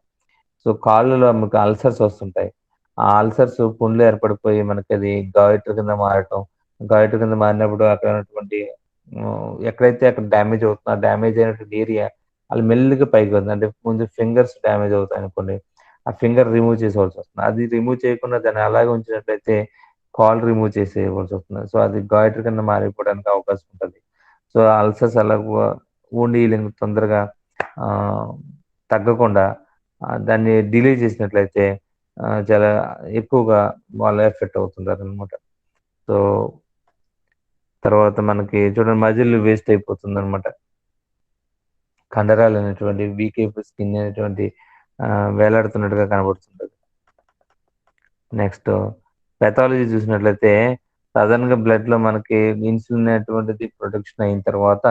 సో కాళ్ళలో మీకు అల్సర్స్ వస్తుంటాయి. ఆ అల్సర్స్ పుండ్లు ఏర్పడిపోయి మనకి అది గాయటర్ కింద మారటం, గాయటర్ కింద మారినప్పుడు అక్కడ ఉన్నటువంటి ఎక్కడైతే అక్కడ డ్యామేజ్ అవుతుందో ఆ డ్యామేజ్ అయినటువంటి ఏరియా అది మెల్లిగా పైకి వస్తుంది. అంటే ముందు ఫింగర్స్ డ్యామేజ్ అవుతాయి అనుకోండి, ఆ ఫింగర్ రిమూవ్ చేసేవాల్సి వస్తుంది. అది రిమూవ్ చేయకుండా దాన్ని అలాగే ఉంచినట్లయితే కాల్ రిమూవ్ చేసేయవలసి వస్తుంది. సో అది గాయటర్ కింద మారిపోవడానికి అవకాశం ఉంటుంది. సో అల్సర్స్ అలా వూండ్ హీలింగ్ తొందరగా తగ్గకుండా దాన్ని డిలే చేసినట్లయితే చాలా ఎక్కువగా వాళ్ళు ఎఫెక్ట్ అవుతుంటారు అనమాట. సో తర్వాత మనకి చూడండి మజిల్ వేస్ట్ అయిపోతుంది అనమాట. కండరాలు అనేటువంటి వీక్ అయిపోయి స్కిన్ అనేటువంటి వేలాడుతున్నట్టుగా కనబడుతుంటుంది. నెక్స్ట్ పెథాలజీ చూసినట్లయితే సాధారణంగా బ్లడ్లో మనకి ఇన్సులిన్ అనేటువంటిది ప్రొడక్షన్ అయిన తర్వాత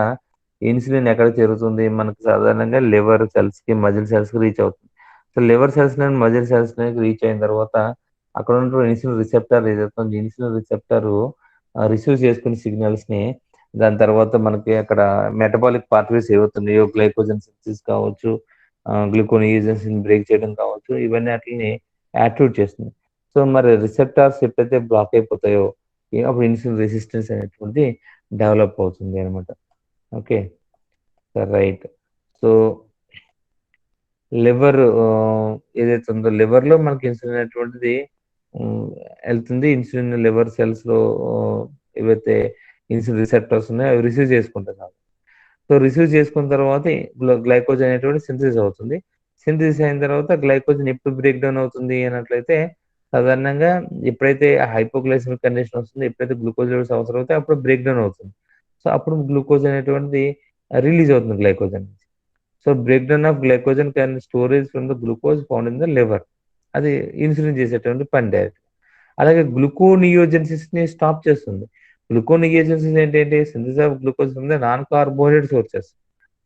ఇన్సులిన్ ఎక్కడ చేరుతుంది? మనకి సాధారణంగా లివర్ సెల్స్కి, మజిల్ సెల్స్కి రీచ్ అవుతుంది. So liver cells muscle cells reach అయిన తర్వాత అక్కడ ఉన్న ఇన్సులిన్ రిసెప్టర్ ఏదైతే ఇన్సులిన్ రిసెప్టర్ రిసీవ్ చేసుకునే సిగ్నల్స్ని దాని తర్వాత మనకి అక్కడ మెటబాలిక్ పాత్వేస్ ఏవవుతున్నాయో గ్లైకోజన్ సింథసిస్ కావచ్చు, గ్లూకోనియోజన్స్ బ్రేక్ చేయడం కావచ్చు, ఇవన్నీ వాటిని యాక్టివేట్ చేస్తుంది. సో మరి రిసెప్టార్స్ ఎప్పుడైతే బ్లాక్ అయిపోతాయో అప్పుడు ఇన్సులిన్ రెసిస్టెన్స్ అనేటువంటి డెవలప్ అవుతుంది అనమాట. Okay right. సో లివర్ ఏదైతే ఉందో లివర్లో మనకి ఇన్సులిన్ అనేటువంటిది వెళ్తుంది. ఇన్సులిన్ లివర్ సెల్స్లో ఏవైతే ఇన్సులిన్ రిసెప్టర్స్ ఉన్నాయో అవి రిసీవ్ చేసుకుంటున్నారు. సో రిసీవ్ చేసుకున్న తర్వాత గ్లైకోజన్ అనేటువంటి సింథసిస్ అవుతుంది. సింథసిస్ అయిన తర్వాత గ్లైకోజన్ ఎప్పుడు బ్రేక్ డౌన్ అవుతుంది అన్నట్లయితే సాధారణంగా ఎప్పుడైతే హైపోగ్లైసెమిక్ కండిషన్ వస్తుంది, ఎప్పుడైతే గ్లూకోజ్ లెవెల్స్ అవసరం అవుతాయి అప్పుడు బ్రేక్ డౌన్ అవుతుంది. సో అప్పుడు గ్లూకోజ్ అనేటువంటిది రిలీజ్ అవుతుంది గ్లైకోజన్ నుంచి. So break down of glycogen can storage from the glucose found in the liver. అది ఇన్సులిన్ చేసేటువంటి పని డైరెక్ట్. అలాగే గ్లూకోనియోజెన్సిస్ ని స్టాప్ చేస్తుంది. గ్లూకోనియోజెన్సిస్ ఏంటంటే synthesis of glucose from the non carbohydrate sources,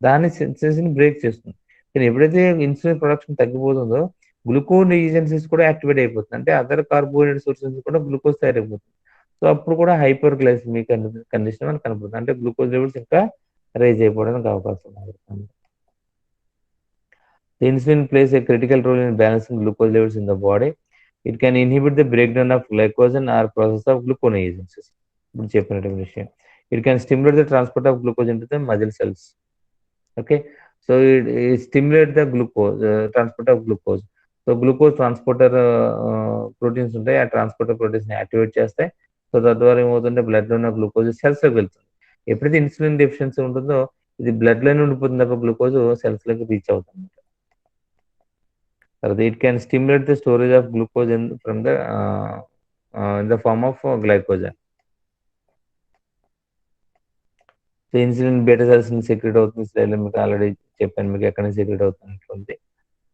దాని సింథసిస్ ని బ్రేక్ చేస్తుంది. కానీ ఎప్పుడైతే ఇన్సులిన్ ప్రొడక్షన్ తగ్గిపోతుందో గ్లూకోనియోజెన్సిస్ కూడా యాక్టివేట్ అయిపోతుంది. అంటే అదర్ కార్బోహైడ్రేట్ సోర్సెస్ కూడా గ్లూకోజ్ తయారైపోతుంది. సో అప్పుడు కూడా హైపర్ గ్లైసెమిక్ కండిషన్ మనకు కనపడుతుంది. అంటే గ్లూకోజ్ లెవెల్స్ ఇంకా రైజ్ అయిపోవడానికి అవకాశం ఉంది. The insulin plays a critical role in balancing glucose levels in the body. It can inhibit the breakdown of glycogen or process of gluconeogenesis. ఇప్పుడు చెప్పినటువంటి విషయం. It can stimulate the transport of glucose into the muscle cells. Okay, so it stimulates the glucose transport of glucose. So glucose transporter proteins ఉంటాయి, ఆ transporter proteins ని activate చేస్తాయి. So తద్వారా ఏమవుతుంటే blood లో ఉన్న గ్లూకోజ్ సెల్స్ లోకి వెళ్తుంది. ఎప్పుడైతే ఇన్సులిన్ డెఫిషియన్సీ ఉంటుందో ఇది బ్లడ్ లోనే ఉండిపోతుంది తప్ప గ్లూకోజ్ సెల్స్ లోకి రీచ్ అవుతుంది. తర్వాత it can stimulate the storage of glucose from the in the form of glycogen. So insulin beta cells ని సెక్రెట్ అవుతుంది. స్లైడ్లో మీకు ఆల్రెడీ చెప్పాను మీకు ఎక్కడ నుంచి సెక్రెట్ అవుతుంది.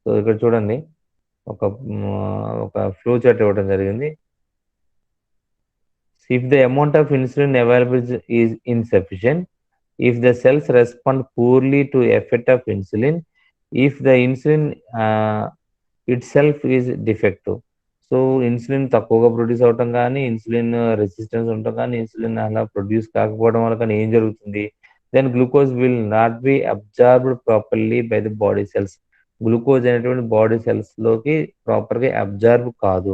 సో ఇక్కడ చూడండి ఒక ఫ్లో చార్ట్ ఇవ్వడం జరిగింది. If the amount of insulin available is insufficient, if the cells respond poorly to effect of insulin, if the insulin itself is defective. So insulin తక్కువగా ప్రొడ్యూస్ అవటం కానీ, ఇన్సులిన్ రెసిస్టెన్స్ ఉండటం కానీ, ఇన్సులిన్ అలా produce కాకపోవడం వల్ల కానీ ఏం జరుగుతుంది, then glucose will not be absorbed properly by the body cells. Glucose అనేటువంటి బాడీ సెల్స్ లోకి ప్రాపర్గా అబ్జార్బ్ కాదు.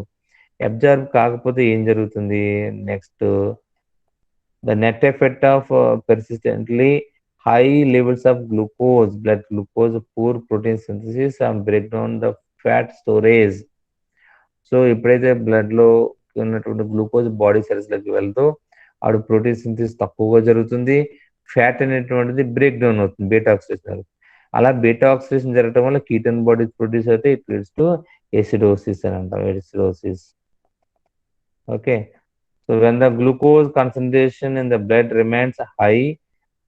అబ్జార్బ్ కాకపోతే ఏం జరుగుతుంది, next the net effect of persistently high levels of glucose, blood glucose, poor protein synthesis and break down the fat storage. So ఎప్పుడైతే blood లో ఉన్నటువంటి గ్లూకోజ్ బాడీ సెల్స్ లోకి వెళ్తూ ఆడు ప్రోటీన్ సింథసిస్ తక్కువగా జరుగుతుంది, ఫ్యాట్ అనేటువంటిది బ్రేక్ డౌన్ అవుతుంది, బీటా ఆక్సిడేషన్ అవుతుంది. అలా బీటా ఆక్సిడేషన్ జరగడం వల్ల కీటోన్ బాడీస్ ప్రొడ్యూస్ అయితే ఇట్ లీడ్స్ టు ఎసిడోసిస్ అని అంటాం, acidosis. Okay, so when the glucose concentration in the blood remains high,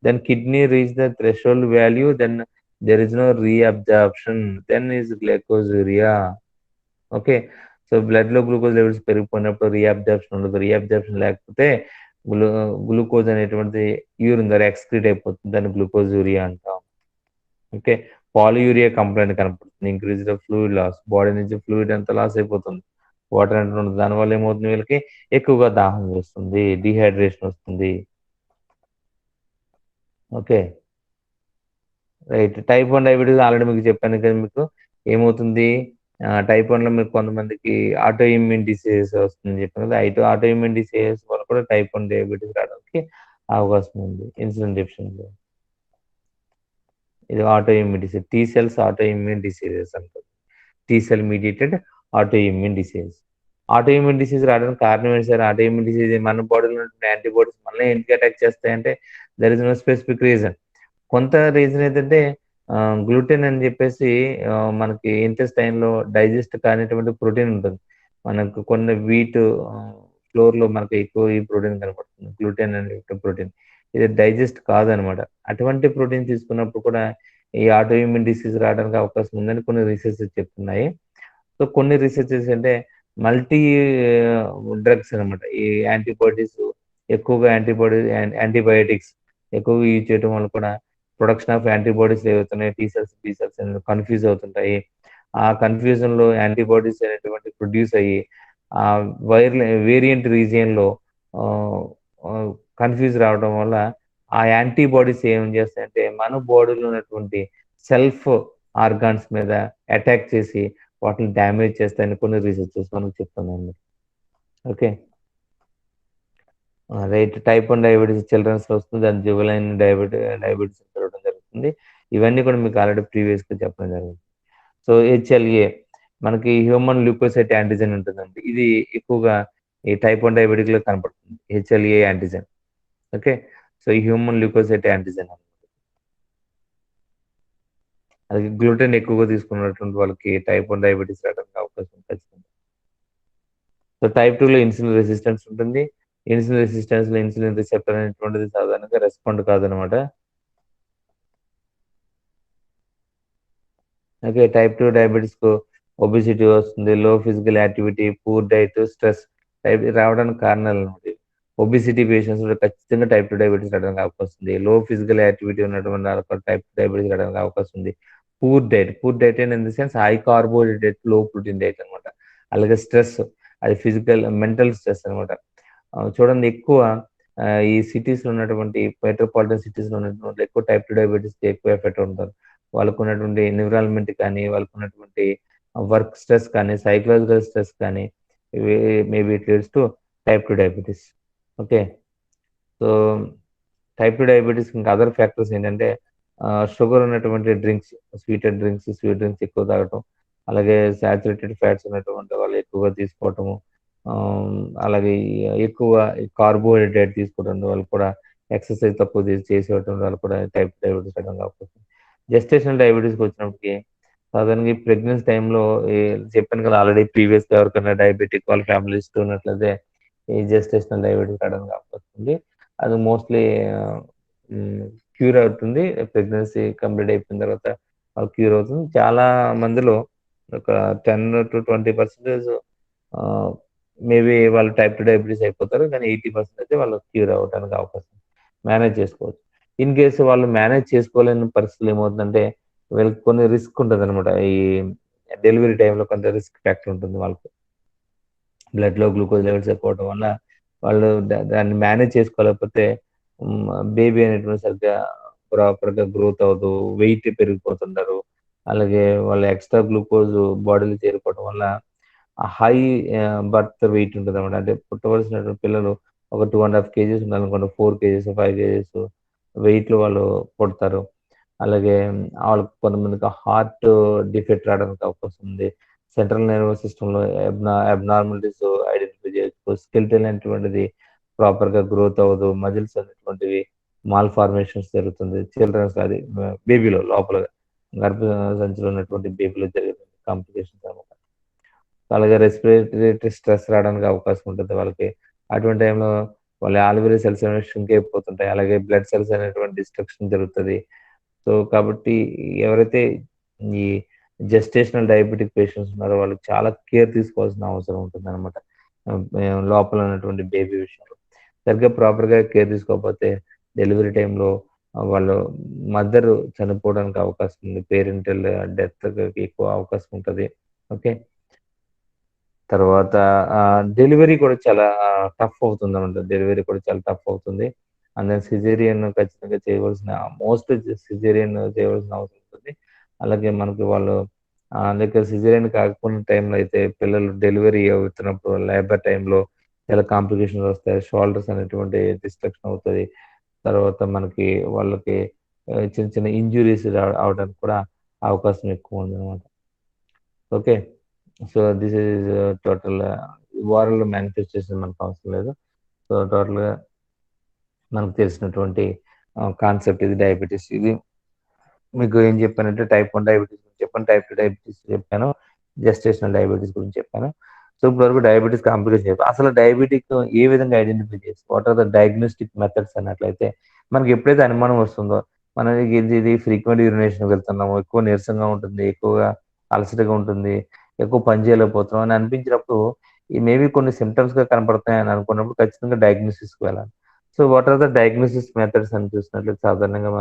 then kidney reach the threshold value, then there is no reabsorption, then is glycosuria. Okay, so blood లో glucose levels పెరిగిపోయినప్పుడు reabsorption ఉండదు. Reabsorption లేకపోతే glucose అనేటువంటి urine ద్వారా excrete అయిపోతుంది, దాన్ని glucosuria అంటాం. Okay, polyuria complaint కనపడుతుంది, increase the fluid loss, body నుంచి ఫ్లూయిడ్ అంతా లాస్ అయిపోతుంది, వాటర్ అంటే ఉండదు. దానివల్ల ఏమవుతుంది, వీళ్ళకి ఎక్కువగా దాహం వేస్తుంది, డిహైడ్రేషన్ వస్తుంది. Okay right. Type 1 diabetes already మీకు చెప్పాను కదా, మీకు ఏమవుతుంది టైప్ 1 లో మీకు కొంతమందికి ఆటో ఇమ్యూన్ డిసీజెస్ వస్తుంది చెప్పాను కదా, ఆటో ఇమ్యూన్ డిసీజెస్ వల్ల కూడా టైప్ 1 డయాబెటీస్ రావడానికి అవకాశం ఉంది ఇన్సులిన్ డెఫిషియన్సీ. ఇది auto immune disease, T cells auto immune diseases అంటారు, T cell mediated auto immune disease. Auto immune disease రావడానికి కారణం ఏంటి సార్? ఆటో ఇమ్యూన్ డిసీజ్ మన బాడీలో ఉన్న యాంటీబాడీస్ మనల్ని ఎందుకు అటాక్ చేస్తాయంటే there is no specific reason. కొంత రీజన్ ఏంటంటే గ్లూటెన్ అని చెప్పేసి మనకి ఇంటెస్టైన్ లో డైజెస్ట్ కానిటువంటి ప్రోటీన్ ఉంటుంది. మనకు కొన్ని వీట్ ఫ్లోర్ లో మనకి ఎక్కువ ఈ ప్రోటీన్ కనపడుతుంది, గ్లూటెన్ అనే ప్రోటీన్. ఇది డైజెస్ట్ కాదనమాట. అటువంటి ప్రోటీన్ తీసుకున్నప్పుడు కూడా ఈ ఆటో ఇమ్యూన్ డిసీజ్ రావడానికి అవకాశం ఉందని కొన్ని రీసెర్చెస్ చెప్తున్నాయి. సో కొన్ని రీసెర్చెస్ అంటే మల్టీ డ్రగ్స్ అనమాట, ఈ యాంటీబాడీస్ ఎక్కువగా యాంటీబయాటిక్స్ ఎక్కువగా యూజ్ చేయడం వల్ల కూడా ప్రొడక్షన్ ఆఫ్ యాంటీబాడీస్ ఏవవుతున్నాయి, T cells B cells confuse అవుతుంటాయి. ఆ కన్ఫ్యూజన్ లో యాంటీబాడీస్ అనేటువంటి ప్రొడ్యూస్ అయ్యి ఆ వేరియంట్ రీజియన్ లో కన్ఫ్యూజ్ రావడం వల్ల ఆ యాంటీబాడీస్ ఏం చేస్తాయంటే మన బాడీలో ఉన్నటువంటి సెల్ఫ్ ఆర్గాన్స్ మీద అటాక్ చేసి వాటిని డ్యామేజ్ చేస్తాయని కొన్ని రీసెర్చెస్ మనకు చెప్తున్నాను. Okay right. Type 1 diabetes childrens లో వస్తుంది, దాని జువెనైల్ డయాబెటీస్ జరగడం జరుగుతుంది. ఇవన్నీ కూడా మీకు ఆల్రెడీ ప్రీవియస్ గా చెప్పడం జరిగింది. సో HLA మనకి హ్యూమన్ ల్యూకోసైట్ యాంటిజెన్ ఉంటుందండి, ఇది ఎక్కువగా ఈ టైప్ 1 డయాబెటిక్ లో కనపడుతుంది, HLA యాంటిజెన్. ఓకే, సో ఈ హ్యూమన్ ల్యూకోసైట్ యాంటిజెన్. అలాగే గ్లూటెన్ ఎక్కువగా తీసుకున్నటువంటి వాళ్ళకి టైప్ 1 డయాబెటీస్ రావడానికి అవకాశం ఉంది ఖచ్చితంగా. సో టైప్ 2లో ఇన్సులిన్ రెసిస్టెన్స్ ఉంటుంది. ఇన్సులిన్ రెసిస్టెన్స్లో ఇన్సులిన్ రిసెప్టర్ అనేటువంటిది సాధారణంగా రెస్పాండ్ కాదనమాట. ఓకే, టైప్ 2 డయాబెటీస్కు ఒబిసిటీ వస్తుంది, లో physical activity, poor diet, stress type రావడానికి కారణాలు అనమాట. ఒబిసిటీ పేషెంట్స్ ఖచ్చితంగా టైప్ 2 డయాబెటీస్ రావడానికి అవకాశం ఉంది. లో ఫిజికల్ యాక్టివిటీ ఉన్నటువంటి వాళ్ళకి టైప్ 2 డయాబెటీస్ రావడానికి అవకాశం ఉంది. Poor diet in the sense high carbohydrate, లో ప్రోటీన్ డైట్ అనమాట. అలాగే స్ట్రెస్, అది ఫిజికల్ మెంటల్ స్ట్రెస్ అనమాట. చూడండి, ఎక్కువ ఈ సిటీస్లో ఉన్నటువంటి మెట్రోపాలిటన్ సిటీస్లో ఉన్నటువంటి ఎక్కువ టైప్ 2 డయాబెటీస్కి ఎక్కువ ఎఫెక్ట్ ఉంటారు. వాళ్ళకు ఉన్నటువంటి ఎన్విరాన్మెంట్ కానీ, వాళ్ళకు ఉన్నటువంటి వర్క్ స్ట్రెస్ కానీ, సైకలాజికల్ స్ట్రెస్ కానీ, ఇవి maybe it leads to type 2 diabetes. Okay, so type 2 diabetes ఇంకా అదర్ ఫ్యాక్టర్స్ ఏంటంటే షుగర్ ఉన్నటువంటి డ్రింక్స్, స్వీట్ డ్రింక్స్ ఎక్కువ తాగటం, అలాగే సాచురేటెడ్ ఫ్యాట్స్ ఉన్నటువంటి వాళ్ళు ఎక్కువగా తీసుకోవటము, అలాగే ఎక్కువ కార్బోహైడ్రేట్ తీసుకోవడం వాళ్ళు కూడా, ఎక్సర్సైజ్ తక్కువ చేసేటువంటి వాళ్ళు కూడా టైప్ 2 డయాబెటీస్ రావడానికి అవకాశం. జెస్టేషనల్ డయాబెటీస్కి వచ్చినప్పటికి సాధారణంగా ఈ ప్రెగ్నెన్సీ టైంలో చెప్పాను కదా ఆల్రెడీ ప్రీవియస్గా ఎవరికైనా డయాబెటిక్ వాళ్ళ ఫ్యామిలీ హిస్టరీ ఉన్నట్లయితే ఈ జెస్టేషనల్ డయాబెటీస్ రావడానికి అవకాశం ఉంది. అది మోస్ట్లీ క్యూర్ అవుతుంది. ప్రెగ్నెన్సీ కంప్లీట్ అయిపోయిన తర్వాత క్యూర్ అవుతుంది. చాలా మందిలో ఒక 10 to 20% మేబీ వాళ్ళు టైప్ 2 డయాబెటీస్ అయిపోతారు, కానీ 80% అయితే వాళ్ళు క్యూర్ అవ్వడానికి అవకాశం, మేనేజ్ చేసుకోవచ్చు. ఇన్ కేసు వాళ్ళు మేనేజ్ చేసుకోలేని పరిస్థితులు ఏమవుతుందంటే వీళ్ళకి కొన్ని రిస్క్ ఉంటుంది అనమాట. ఈ డెలివరీ టైంలో కొంత రిస్క్ ఫ్యాక్టర్ ఉంటుంది వాళ్ళకి. బ్లడ్లో గ్లూకోజ్ లెవెల్స్ ఎక్కువ అవడం వల్ల వాళ్ళు దాన్ని మేనేజ్ చేసుకోలేకపోతే బేబీ అనేటువంటి సరిగ్గా ప్రాపర్గా గ్రోత్ అవ్వదు, వెయిట్ పెరిగిపోతుంటారు. అలాగే వాళ్ళ ఎక్స్ట్రా గ్లూకోజ్ బాడీలో చేరిపోవడం వల్ల హై బర్త్ వెయిట్ ఉంటుంది అనమాట. అంటే పుట్టవలసినటువంటి పిల్లలు ఒక 2.5 kgs ఉండాలనుకోండి, 4 kgs 5 kgs వెయిట్లో వాళ్ళు పుడతారు. అలాగే వాళ్ళకి కొంతమందికి హార్ట్ డిఫెక్ట్ రావడానికి అవకాశం ఉంది. సెంట్రల్ నర్వస్ సిస్టంలో అబ్నార్మలిటీస్ ఐడెంటిఫై చేయొచ్చు. స్కెలిటల్ అనేటువంటిది ప్రాపర్గా గ్రోత్ అవ్వదు, మజిల్స్ అనేటువంటివి మాల్ ఫార్మేషన్స్ జరుగుతుంది. చిల్డ్రన్స్ అది బేబీలో లోపల గర్భ సంచిలో ఉన్నటువంటి బేబీలో జరిగేటువంటి కాంప్లికేషన్స్ అనమాట. అలాగే రెస్పిరేటరీ స్ట్రెస్ రావడానికి అవకాశం ఉంటుంది వాళ్ళకి. అటువంటి టైంలో వాళ్ళ ఆల్వియరీ సెల్స్ అనేవి షింక్ అయిపోతుంటాయి. అలాగే బ్లడ్ సెల్స్ అనేటువంటి డిస్ట్రక్షన్ జరుగుతుంది. సో కాబట్టి ఎవరైతే ఈ జెస్టేషనల్ డయాబెటిక్ పేషెంట్స్ ఉన్నారో వాళ్ళకి చాలా కేర్ తీసుకోవాల్సిన అవసరం ఉంటుంది అనమాట. లోపల ఉన్నటువంటి బేబీ విషయంలో సరిగ్గా ప్రాపర్గా కేర్ తీసుకోకపోతే డెలివరీ టైంలో వాళ్ళు మదర్ చనిపోవడానికి అవకాశం ఉంది, పేరెంటల్ డెత్కి ఎక్కువ అవకాశం ఉంటుంది. ఓకే, తర్వాత డెలివరీ కూడా చాలా టఫ్ అవుతుంది అనమాట. డెలివరీ కూడా చాలా టఫ్ అవుతుంది. అండ్ దెన్ సిజేరియన్ ఖచ్చితంగా చేయవలసిన సిజేరియన్ చేయవలసిన అవసరం ఉంటుంది. అలాగే మనకి వాళ్ళు దగ్గర సిజేరియన్ కాకపోయిన టైంలో అయితే పిల్లలు డెలివరీ అవుతున్నప్పుడు లేబర్ టైంలో చాలా కాంప్లికేషన్స్ వస్తాయి. షోల్డర్స్ అనేటువంటి డిస్ట్రక్షన్ అవుతుంది. తర్వాత మనకి వాళ్ళకి చిన్న చిన్న ఇంజురీస్ అవడానికి కూడా అవకాశం ఎక్కువ ఉంది అనమాట. Okay, so this is total overall manifestation మనకు అవసరం లేదు. సో టోటల్గా మనకు తెలిసినటువంటి కాన్సెప్ట్ ఇది డయాబెటీస్. ఇది మీకు ఏం చెప్పానంటే టైప్ 1 డయాబెటీస్ గురించి చెప్పాను, టైప్ 2 డయాబెటీస్ చెప్పాను, జెస్టేషనల్ డయాబెటీస్ గురించి చెప్పాను. సో ఇప్పటివరకు డయాబెటీస్ కాంప్లికేషన్ చెప్పాను. అసలు డయాబెటిక్ ఏ విధంగా ఐడెంటిఫై చేసి what are the diagnostic methods అన్నట్లయితే మనకి ఎప్పుడైతే అనుమానం వస్తుందో మనకి ఇది ఫ్రీక్వెంట్ యూరినేషన్ వెళ్తున్నాము, ఎక్కువ నీరసంగా ఉంటుంది, ఎక్కువగా అలసటగా ఉంటుంది, ఎక్కువ పని చేయలేకపోతున్నాం అని అనిపించినప్పుడు ఈ మేబీ కొన్ని సిమ్టమ్స్గా కనపడుతున్నాయి అని అనుకున్నప్పుడు ఖచ్చితంగా డయాగ్నోసిస్కి వెళ్ళాలి. So what are the diagnosis methods అని చూసినట్లయితే సాధారణంగా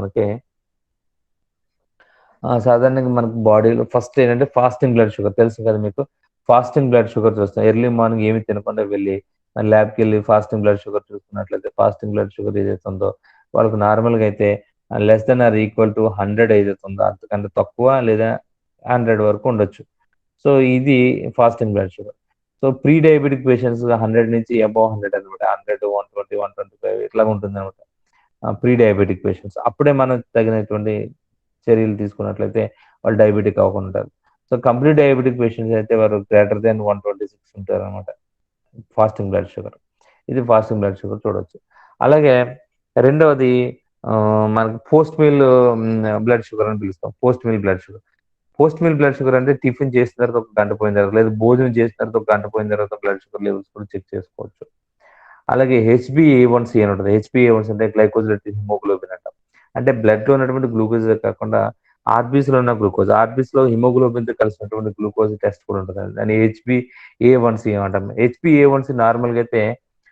మనకు బాడీలో ఫస్ట్ ఏంటంటే ఫాస్టింగ్ బ్లడ్ షుగర్ తెలుసు కదా మీకు. ఫాస్టింగ్ బ్లడ్ షుగర్ చూస్తాం. ఎర్లీ మార్నింగ్ ఏమి తినకుండా వెళ్ళి ల్యాబ్కి వెళ్ళి ఫాస్టింగ్ బ్లడ్ షుగర్ చూసుకున్నట్లయితే ఫాస్టింగ్ బ్లడ్ షుగర్ ఏదైతే ఉందో వాళ్ళకు నార్మల్గా అయితే less than or equal to 100 ఏదైతే ఉందో అంతకంటే తక్కువ లేదా 100 వరకు ఉండొచ్చు. సో ఇది fasting blood sugar. So pre diabetic patients 100 నుంచి అబౌవ్ 100 అనమాట, 100, 120, 125 ఇట్లా ఉంటుంది అనమాట ప్రీ డయాబెటిక్ పేషెంట్స్. అప్పుడే మనం తగినటువంటి చర్యలు తీసుకున్నట్లయితే వాళ్ళు డయాబెటిక్ అవ్వకుండా ఉంటారు. సో కంప్లీట్ డయాబెటిక్ పేషెంట్స్ అయితే వారు గ్రేటర్ దెన్ 126 ఉంటారు అనమాట ఫాస్టింగ్ బ్లడ్ షుగర్. ఇది ఫాస్టింగ్ బ్లడ్ షుగర్ చూడవచ్చు. అలాగే రెండవది మనకి పోస్ట్ మీల్ బ్లడ్ షుగర్ అని పిలుస్తాం. Post meal blood sugar. Post meal blood sugar అంటే టిఫిన్ చేసిన తర్వాత ఒక గంట పోయిన తర్వాత, లేదా భోజనం చేసిన తర్వాత ఒక గంట పోయిన తర్వాత బ్లడ్ షుగర్ లెవెల్స్ కూడా చెక్ చేసుకోవచ్చు. అలాగే హెచ్బిఏ1సి అని ఉంటుంది. హెచ్బిఏ1సి అంటే గ్లైకోసిలేటెడ్ హిమోగ్లోబిన్ అంటాం. అంటే బ్లడ్ లో ఉన్నటువంటి గ్లూకోజ్ కాకుండా ఆర్బీస్ లో ఉన్న గ్లూకోజ్, ఆర్బీస్ లో హిమోగ్లోబిన్ తో కలిసినటువంటి గ్లూకోజ్ టెస్ట్ కూడా ఉంటుంది. దాన్ని హెచ్బిఏ1సి అంటాం. హెచ్బిఏ1సి నార్మల్ గా అయితే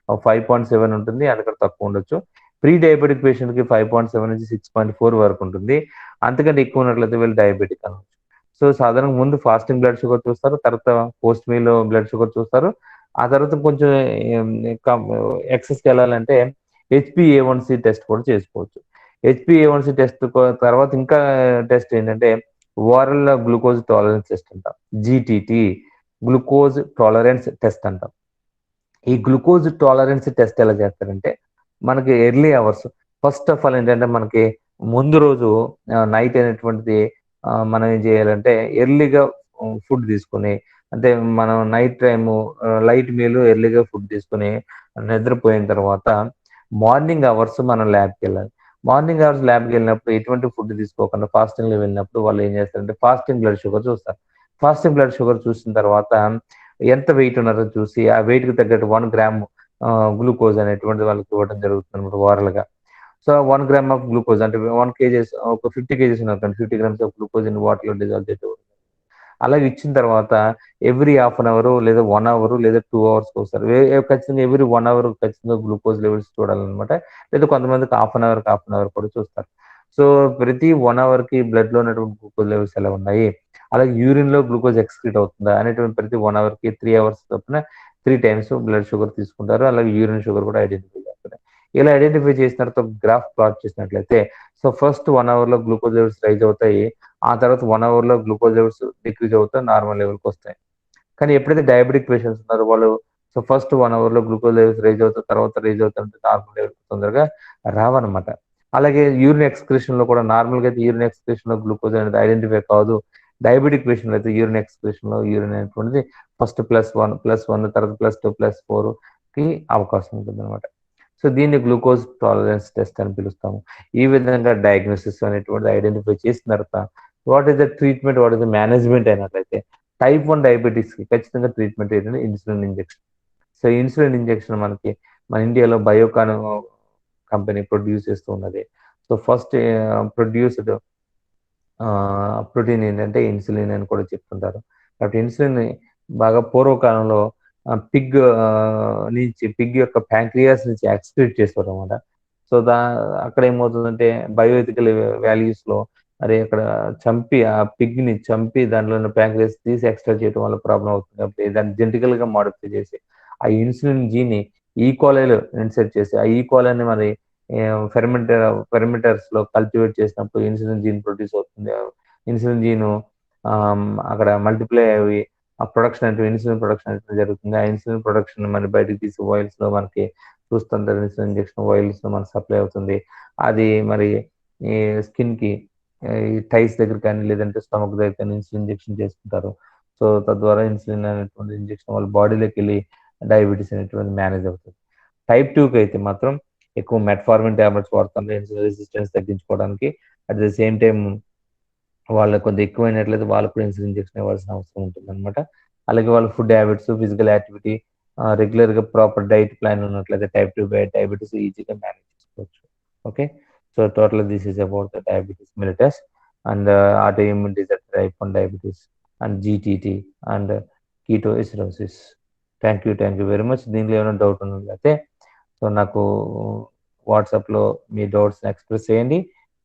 5.7 ఉంటుంది, అందుకంటే తక్కువ ఉండొచ్చు. ప్రీ డయాబెటిక్ పేషెంట్ కి 5.7 నుంచి 6.4 వరకు ఉంటుంది. అంతకంటే ఎక్కువ ఉన్నట్లయితే వీళ్ళు డయాబెటిక్ అనవచ్చు. సో సాధారణంగా ముందు ఫాస్టింగ్ బ్లడ్ షుగర్ చూస్తారు, తర్వాత పోస్ట్ మీల్ బ్లడ్ షుగర్ చూస్తారు. ఆ తర్వాత కొంచెం ఎక్సెస్కి వెళ్ళాలంటే హెచ్బిఏ1సి టెస్ట్ కూడా చేసుకోవచ్చు. హెచ్బిఏ1సి టెస్ట్ తర్వాత ఇంకా టెస్ట్ ఏంటంటే ఓరల్ గ్లూకోజ్ టాలరెన్స్ టెస్ట్ అంటాం. జీటీటీ, గ్లూకోజ్ టాలరెన్స్ టెస్ట్ అంటాం. ఈ గ్లూకోజ్ టాలరెన్స్ టెస్ట్ ఎలా చేస్తారంటే మనకి early hours, first of all ఏంటంటే మనకి ముందు రోజు నైట్ అనేటువంటిది మనం ఏం చేయాలంటే ఎర్లీగా ఫుడ్ తీసుకుని, అంటే మనం నైట్ టైము లైట్ మీల్ ఎర్లీగా ఫుడ్ తీసుకుని నిద్రపోయిన తర్వాత మార్నింగ్ అవర్స్ మనం ల్యాబ్కి వెళ్ళాలి. మార్నింగ్ అవర్స్ ల్యాబ్కి వెళ్ళినప్పుడు ఎటువంటి ఫుడ్ తీసుకోకుండా ఫాస్టింగ్లో వెళ్ళినప్పుడు వాళ్ళు ఏం చేస్తారంటే ఫాస్టింగ్ బ్లడ్ షుగర్ చూస్తారు. ఫాస్టింగ్ బ్లడ్ షుగర్ చూసిన తర్వాత ఎంత వెయిట్ ఉన్నారో చూసి ఆ వెయిట్కి తగ్గట్టు 1 గ్రామ్ గ్లూకోజ్ అనేటువంటి వాళ్ళకి ఇవ్వడం జరుగుతుంది అనమాట ఓరల్గా. సో 1 గ్రామ్ ఆఫ్ గ్లూకోజ్ అంటే 1 kgs, ఒక 50 kgs ఉన్నారు, 50 grams ఆఫ్ గ్లూకోజ్ ఇన్ వాటర్లో డిజాల్వ్ చేసి అలాగే ఇచ్చిన తర్వాత ఎవ్రీ హాఫ్ అన్ అవర్ లేదా 1 అవర్ లేదా 2 hours ఒకసారి ఖచ్చితంగా ఎవ్రీ 1 hour ఖచ్చితంగా గ్లూకోజ్ లెవెల్స్ చూడాలన్నమాట. లేదా కొంతమందికి హాఫ్ అన్ అవర్ కూడా చూస్తారు. సో ప్రతి 1 hour కి బ్లడ్ లో ఉన్నటువంటి గ్లూకోజ్ లెవెల్స్ ఎలా ఉన్నాయి, అలాగే యూరిన్ లో గ్లూకోజ్ ఎక్స్క్రీట్ అవుతుందా అనేటువంటి ప్రతి 1 hour కి 3 hours చొప్పున 3 times బ్లడ్ షుగర్ తీసుకుంటారు. అలాగే యూరిన్ షుగర్ కూడా ఐడెంటిఫై చేస్తారు. ఇలా ఐడెంటిఫై చేసిన తర్వాత గ్రాఫ్ ప్లాట్ చేసినట్లయితే సో ఫస్ట్ 1 hour లో గ్లూకోజ్ లెవెల్స్ రైజ్ అవుతాయి, ఆ తర్వాత 1 hour లో గ్లూకోజ్ లెవెల్స్ డిక్రీజ్ అవుతా నార్మల్ లెవెల్కి వస్తాయి. కానీ ఎప్పుడైతే డయాబెటిక్ పేషెంట్స్ ఉన్నారో వాళ్ళు సో ఫస్ట్ 1 hour లో గ్లూకోజ్ లెవెల్స్ రైజ్ అవుతాయి, తర్వాత రైజ్ అవుతుంటే నార్మల్ లెవెల్కి తొందరగా రావన్నమాట. అలాగే యూరిన్ ఎక్స్క్రిషన్ లో కూడా నార్మల్గా అయితే యూరిన్ ఎక్స్క్రిషన్ లో గ్లూకోజ్ అనేది ఐడెంటిఫై కాదు. డయాబెటిక్ పేషెంట్ అయితే యూరిన్ ఎక్స్క్రిషన్ లో యూరిన్ అనేటువంటిది ఫస్ట్ +1 తర్వాత +2 +4 కి అవకాశం ఉంటుంది అనమాట. సో దీన్ని గ్లూకోజ్ టాలరెన్స్ టెస్ట్ అని పిలుస్తాము. ఈ విధంగా డయాగ్నోసిస్ అనేటువంటిది ఐడెంటిఫై చేసిన తర్వాత what is the treatment, what is the management అయినట్లయితే టైప్ 1 డయాబెటీస్ కి ఖచ్చితంగా ట్రీట్మెంట్ ఏంటంటే insulin injection. So insulin injection మనకి మన ఇండియాలో బయోకాన్ కంపెనీ ప్రొడ్యూస్ చేస్తూ ఉన్నది. సో ఫస్ట్ ప్రొడ్యూస్డ్ ప్రోటీన్ ఏంటంటే ఇన్సులిన్ అని కూడా చెప్తుంటారు. కాబట్టి ఇన్సులిన్ బాగా పూర్వకాలంలో పిగ్ యొక్క ప్యాంక్రియాస్ నుంచి ఎక్స్క్రీట్ చేస్తారు అనమాట. సో అక్కడ ఏమవుతుందంటే బయోఎథికల్ వాల్యూస్ లో మరి అక్కడ చంపి ఆ పిగ్ ని చంపి దాంట్లో ఉన్న ప్యాంక్రియాస్ తీసి ఎక్స్ట్రా చేయడం వల్ల ప్రాబ్లం అవుతుంది. కాబట్టి దాన్ని జెనెటికల్ గా మాడిఫై చేసి ఆ ఇన్సులిన్ జీన్ ని ఈకోలైలో ఇన్సర్ట్ చేసి ఆ ఈకోలైని మరి ఫెర్మెంటర్స్ లో కల్టివేట్ చేసినప్పుడు ఇన్సులిన్ జీన్ ప్రొడ్యూస్ అవుతుంది. ఇన్సులిన్ జీన్ అక్కడ మల్టిప్లై అవి ఆ ప్రొడక్షన్ అంటే ఇన్సులిన్ ప్రొడక్షన్ అంటే జరుగుతుంది. ఆ ఇన్సులిన్ ప్రొడక్షన్ మన బయటకు తీసి ఆయిల్స్ లో మనకి చూస్తుంటారు. ఇన్సులిన్ ఇంజెక్షన్ ఆయిల్స్ లో మనకి సప్లై అవుతుంది. అది మరి ఈ స్కిన్ కి ఈ టైస్ దగ్గర కానీ లేదంటే స్టమక్ దగ్గర కానీ ఇన్సులిన్ ఇంజెక్షన్ చేసుకుంటారు. సో తద్వారా ఇన్సులిన్ అనేటువంటి ఇంజెక్షన్ వాళ్ళ బాడీలోకి వెళ్ళి డయాబెటీస్ అనేటువంటి మేనేజ్ అవుతుంది. టైప్ 2కి అయితే మాత్రం ఎక్కువ మెట్ఫార్మిన్ టాబ్లెట్స్ వాడుతాం ఇన్సులిన్ రెసిస్టెన్స్ తగ్గించుకోవడానికి. అట్ ద సేమ్ టైం వాళ్ళకి కొద్దిగా ఎక్కువైనట్లయితే వాళ్ళకు కూడా ఇన్సులిన్ ఇంజెక్షన్ ఇవ్వాల్సిన అవసరం ఉంటుంది అనమాట. అలాగే వాళ్ళ food habits, physical activity, regular గా ప్రాపర్ డైట్ ప్లాన్ ఉన్నట్లయితే టైప్ 2 డయాబెటీస్ ఈజీగా మేనేజ్ చేసుకోవచ్చు. Okay, so total this is about the diabetes mellitus and autoimmune disease type 1 diabetes and GTT and ketoacidosis. Thank you very much. దీనిలో ఏమైనా doubt ఉన్నట్లయితే so నాకు వాట్సాప్లో మీ doubts express చేయండి,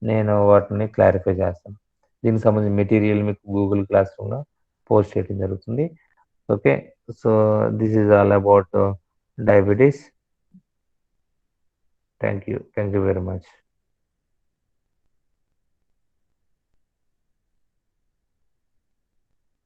నేను వాటిని క్లారిఫై చేస్తాను. దీనికి సంబంధించిన మెటీరియల్ మీకు గూగుల్ క్లాస్ రూమ్లో పోస్ట్ చేయడం జరుగుతుంది. Okay, so this is all about diabetes. Thank you very much.